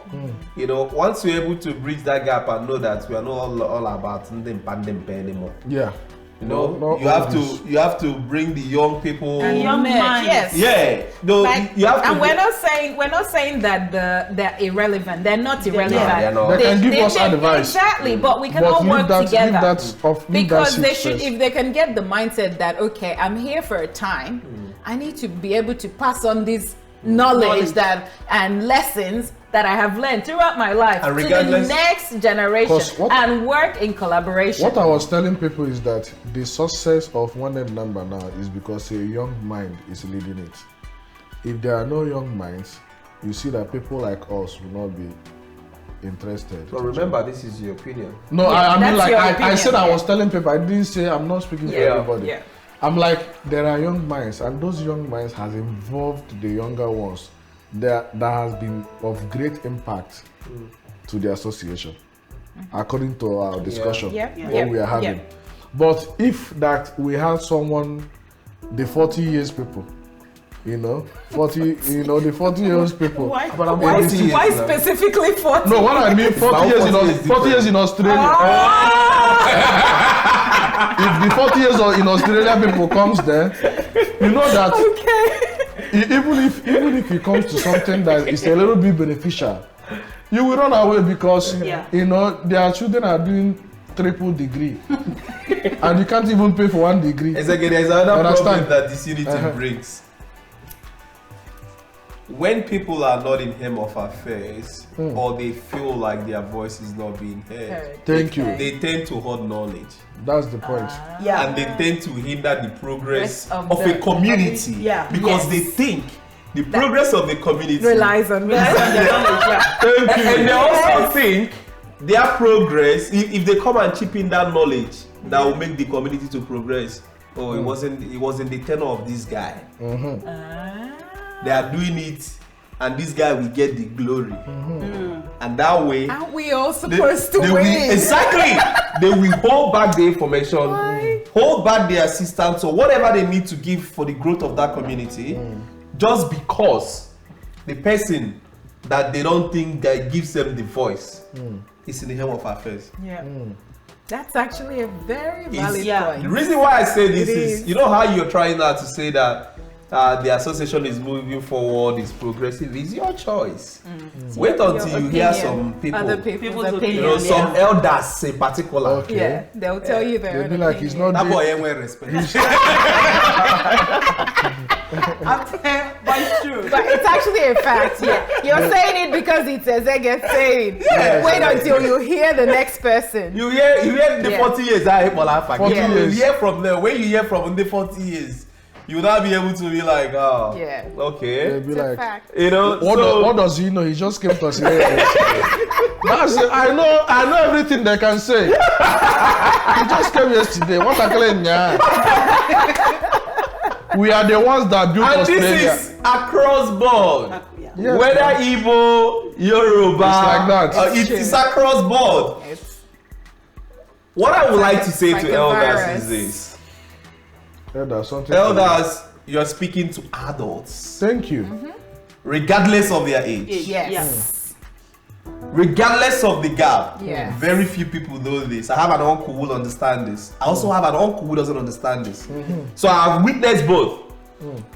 You know, once we're able to bridge that gap and know that we are not all about pandempe anymore. Yeah. You know, No, you have to bring the young people. And young merge, minds. yes. Yeah, no, you have to. And we're not saying that they're irrelevant. They're not irrelevant. they're not. They can give us advice. Exactly, but we can But all leave work that- together. leave that off- leave because that they seat should, first. if they can get the mindset that okay, I'm here for a time, I need to be able to pass on this knowledge that and lessons that I have learned throughout my life And to the regardless- next generation 'Cause what- and work in collaboration. What I was telling people is that the success of One Net Number now is because a young mind is leading it. If there are no young minds, you see that people like us will not be interested. But remember, this is your opinion. No, Yeah, I mean, that's like your I opinion, said, I yeah. was telling people, I didn't say I'm not speaking for Yeah, everybody. yeah. I'm like, there are young minds, and those young minds has involved the younger ones that has been of great impact to the association, according to our discussion we are having. Yeah. But if that we have someone, the 40 years people, the 40 years people. Why? Why specifically 40? No, what I mean, 40 years in Australia. If the 40 years in Australia people comes there, you know that even if it comes to something that is a little bit beneficial, you will run away because their children are doing triple degree and you can't even pay for 1 degree. There's another problem that Disunity brings. When people are not in him of affairs or they feel like their voice is not being heard, Thank you. they tend to hoard knowledge. That's the point. And they tend to hinder the progress of a community because they think the progress of the community relies on the knowledge. And they also think their progress, if they come and chip in that knowledge that will make the community to progress, it wasn't the tenor of this guy. They are doing it, and this guy will get the glory. And that way, aren't we all supposed to win? They will hold back the information, hold back the assistance or whatever they need to give for the growth of that community, just because the person that they don't think that gives them the voice is in the helm of affairs. That's actually a very valid point. The reason why I say this is, you know how you're trying now to say that the association is moving forward, is progressive, is your choice. Wait until you hear some people, other people's opinions. Some elders in particular. Yeah, they'll tell you their They'll be like, he's not That doing... boy ain't wearing respect. But it's true. But it's actually a fact. You're saying it because it's Ezege saying. Wait until you hear the next person. You hear the 40 years. 40 years. You hear from them. When you hear from the 40 years, you will not be able to be like, okay. They'll be like, fact. What does he know? He just came to say. I know everything they can say. He just came yesterday. What a claim, we are the ones that built Australia. And this is across board. Yes, whether Igbo, Yoruba, it's like that. It's across board. What I would like to say to elders is this. Elders, you're speaking to adults. Thank you. Regardless of their age. Yes. Regardless of the gap. Yes. Very few people know this. I have an uncle who will understand this. I also have an uncle who doesn't understand this. So I've witnessed both.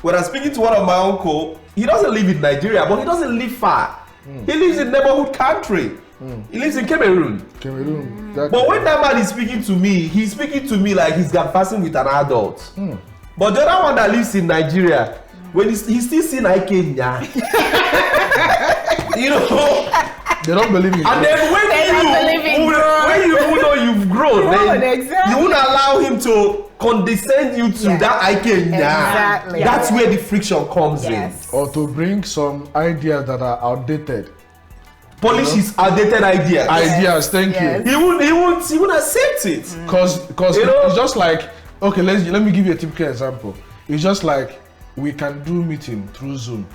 When I'm speaking to one of my uncle, he doesn't live in Nigeria, but he doesn't live far. He lives in neighborhood country. He lives in Cameroon. But when that man is speaking to me, he's speaking to me like he's conversing with an adult. But the other one that lives in Nigeria, when he's still seeing Kenya. They don't believe in and then when you know you've grown, then you wouldn't allow him to condescend you to that Kenya. Exactly. That's where the friction comes in. Or to bring some ideas that are outdated. Polish his outdated ideas. Thank you. He won't accept it. Because it's just like, okay, let me give you a typical example. It's just like we can do meeting through Zoom.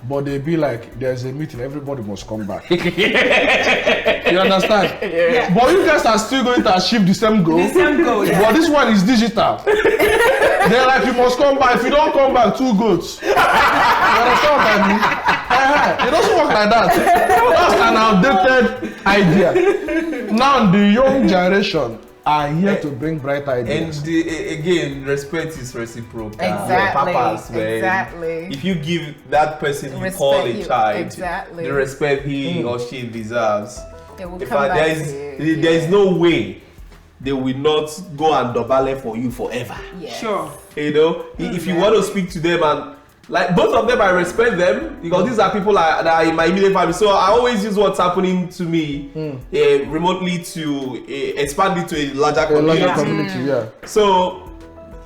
But they be like, there's a meeting, everybody must come back. You understand? But you guys are still going to achieve the same goal. But this one is digital. They're like, you must come back. If you don't come back, 2 goats. You understand what I mean? It doesn't work like that. That's an outdated idea. Now the young generation are here to bring bright ideas. And again, respect is reciprocal. Exactly. If you give that person you call a child the respect he or she deserves, there is no way they will not go and double for you forever. Sure. If you want to speak to them, and like both of them, I respect them because these are people that are in my immediate family. So I always use what's happening to me remotely to expand it to a larger community. Yeah. So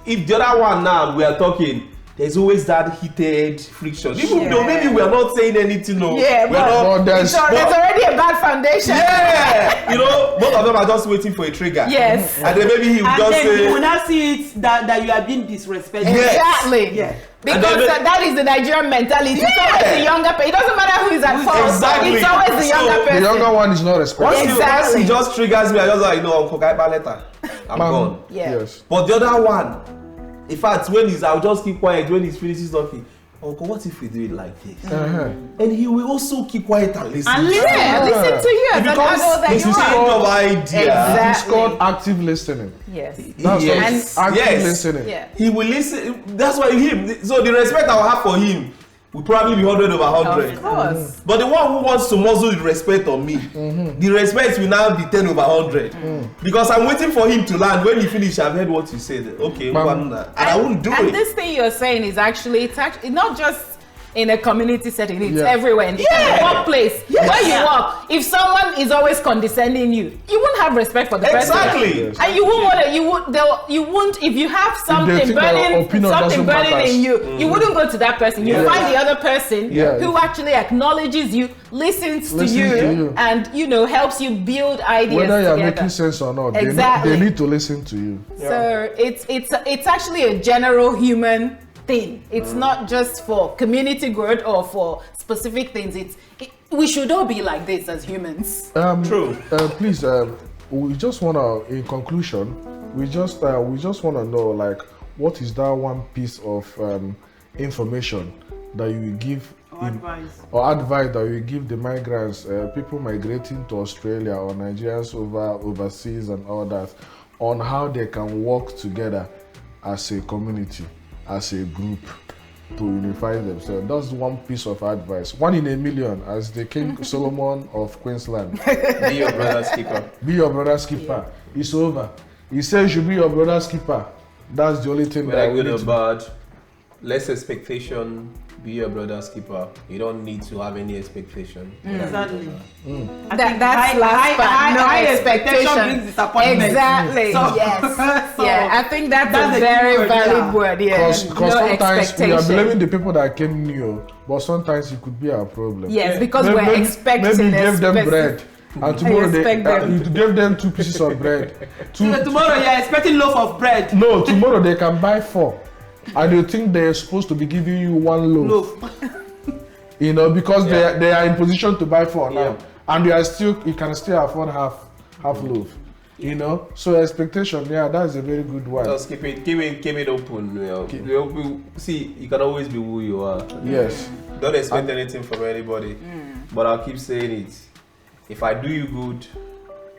if the other one now we are talking, there's always that heated friction. Even though maybe we are not saying anything, no. Yeah, but there's already a bad foundation. Yeah, you know, both of them are just waiting for a trigger. Yes. And then maybe he will just then say, you will not see it that you are being disrespected. Exactly. Yeah. Because that is the Nigerian mentality. It's always the younger person. It doesn't matter who is at fault. Exactly. It's always the younger person. The younger one is not respected. once he just triggers me, I just like, you know, Uncle Guy letter. I'm gone. Yeah. Yes. But the other one, in fact, I'll just keep quiet when he's finishes talking. Uncle, what if we do it like this? And he will also keep quiet and listen. And listen to you as an adult that it's you a change are. of idea. Exactly. It's called active listening. Yes. That's Yes. what active Yes. listening. Yeah. He will listen. That's why so the respect I will have for him will probably be 100 over 100. Of course. But the one who wants to muzzle the respect on me, the respect will now be 10 over 100. Because I'm waiting for him to land. When he finish, I've heard what you said. Okay, and I won't do it. And this thing you're saying is it's not just in a community setting, it's everywhere. In the workplace, where you work, if someone is always condescending you won't have respect for the person. Exactly. Yes. And you won't if you have something think that your opinion doesn't burning matter. in you, you wouldn't go to that person. You find the other person who actually acknowledges you, listens to you, and helps you build ideas Whether you're together. making sense or not, Exactly. they need to listen to you. So it's actually a general human thing. It's not just for community growth or for specific things. We should all be like this as humans. True. Please, we just wanna, in conclusion, we just wanna know, like, what is that one piece of information that you will give advice that you give the migrants, people migrating to Australia or Nigerians overseas and all that, on how they can work together as a community, as a group, to unify themselves. That's one piece of advice. 1 in a million, as the King Solomon of Queensland. Be your brother's keeper. Be your brother's keeper. It's over. He says you be your brother's keeper. That's the only thing that Whether we good need or to bad, less expectation. Be your brother's keeper. You don't need to have any expectation. Exactly. That's last part. No high expectation brings disappointment. Exactly. So- Yes. So, Yeah. I think that's that's a a very good word, valid word. Yeah. Because No sometimes we are expectation. blaming the people that came new, but sometimes it could be our problem. Yes, because Maybe- we're expecting. Maybe you a gave them specific- bread, and tomorrow expect them. you gave them 2 pieces of bread. Tomorrow you're expecting loaf of bread. No, tomorrow they can buy 4, and you think they're supposed to be giving you 1 loaf. Because they are in position to buy 4 now, and you can still afford half loaf. So expectation, that's a very good one. Just keep it open. See, you can always be who you are. Yes. Don't expect anything from anybody. But I'll keep saying it. If I do you good,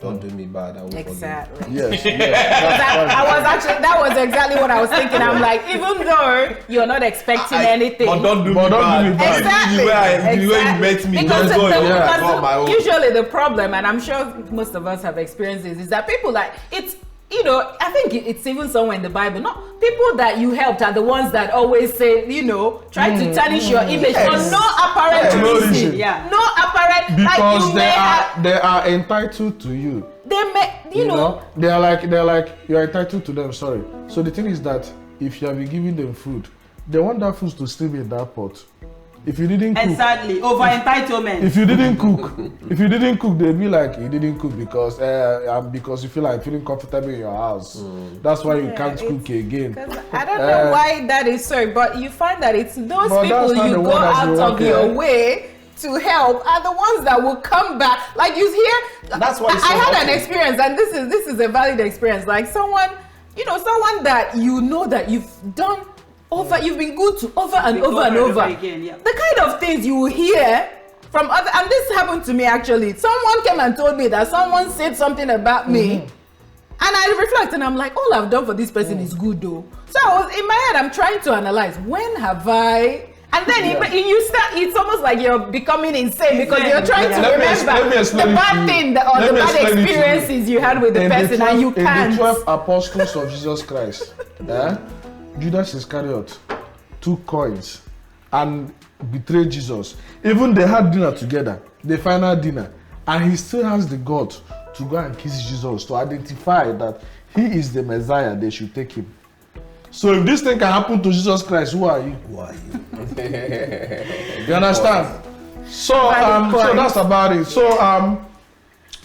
don't do me bad. I will Exactly. Yes. That was exactly what I was thinking. I'm like, even though you're not expecting anything, But don't do me bad. Exactly. The way you met me, Because just go the- your way. I because got my own. usually the problem, and I'm sure most of us have experienced this, is that people I think it's even somewhere in the Bible. Not people that you helped are the ones that always say, try to tarnish your image for no apparent No reason. reason. Yeah. No apparent, Because they are entitled to you. they may, They are like you are entitled to them. Sorry. So the thing is that if you have been giving them food, they want that food to still be in that pot. If you didn't cook, Exactly. Over entitlement. if you didn't cook, they'll be like, you didn't cook because you feel like feeling comfortable in your house. That's why you can't cook again. I don't know why that is so, but you find that it's those But people that's not you the go one that's out of working. your way to help are the ones that will come back. Like you hear, That's why it's I so had an awful. experience, and this is a valid experience. Like someone that that you've done you've been good to over and over again. Yeah. The kind of things you will hear from other, and this happened to me actually. Someone came and told me that someone said something about me, and I reflect and I'm like, all I've done for this person is good though. So I was in my head, I'm trying to analyze, when have I? And then you start, it's almost like you're becoming insane because you're trying to Let me remember explain the it bad to you. thing or Let the me bad explain it to you. experiences you had with the person and you can't. In the 12 apostles of Jesus Christ, Judas Iscariot took coins and betrayed Jesus. Even they had dinner together, the final dinner, and he still has the guts to go and kiss Jesus to identify that he is the Messiah. They should take him. So if this thing can happen to Jesus Christ, who are you? You understand? So so that's about it. So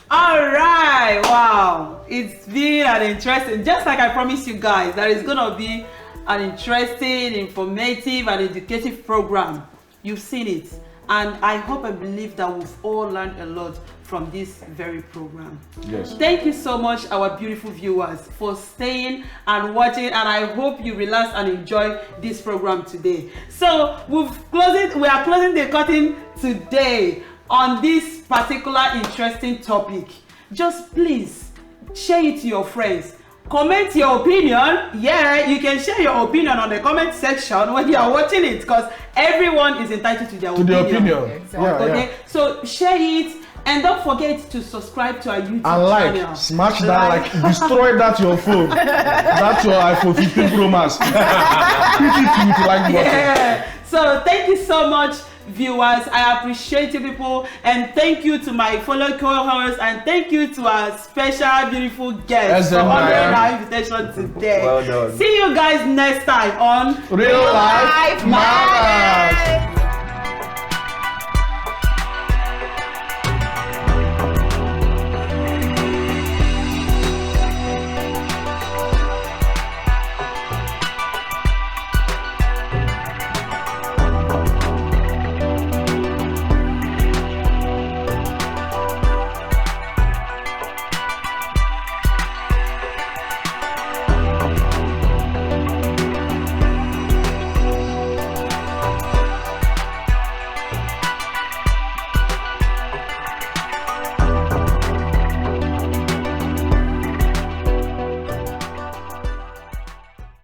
all right, wow, it's been an interesting, just like I promised you guys, that is gonna be an interesting, informative, and educative program. You've seen it, and I hope and believe that we've all learned a lot from this very program. Yes. Thank you so much, our beautiful viewers, for staying and watching, and I hope you relax and enjoy this program today. So we are closing the curtain today on this particular interesting topic. Just please share it to your friends. Comment your opinion. Yeah, you can share your opinion on the comment section when you are watching it, because everyone is entitled to their opinion. Exactly. Okay, so share it. And don't forget to subscribe to our YouTube channel. Smash that, like, destroy that your phone. That's your iPhone 15 Pro Max. Hit it with like button. Yeah. So thank you so much, viewers. I appreciate you people, and thank you to my fellow co-hosts, and thank you to our special beautiful guests for honoring our invitation today. Well done. See you guys next time on Real Life Matters.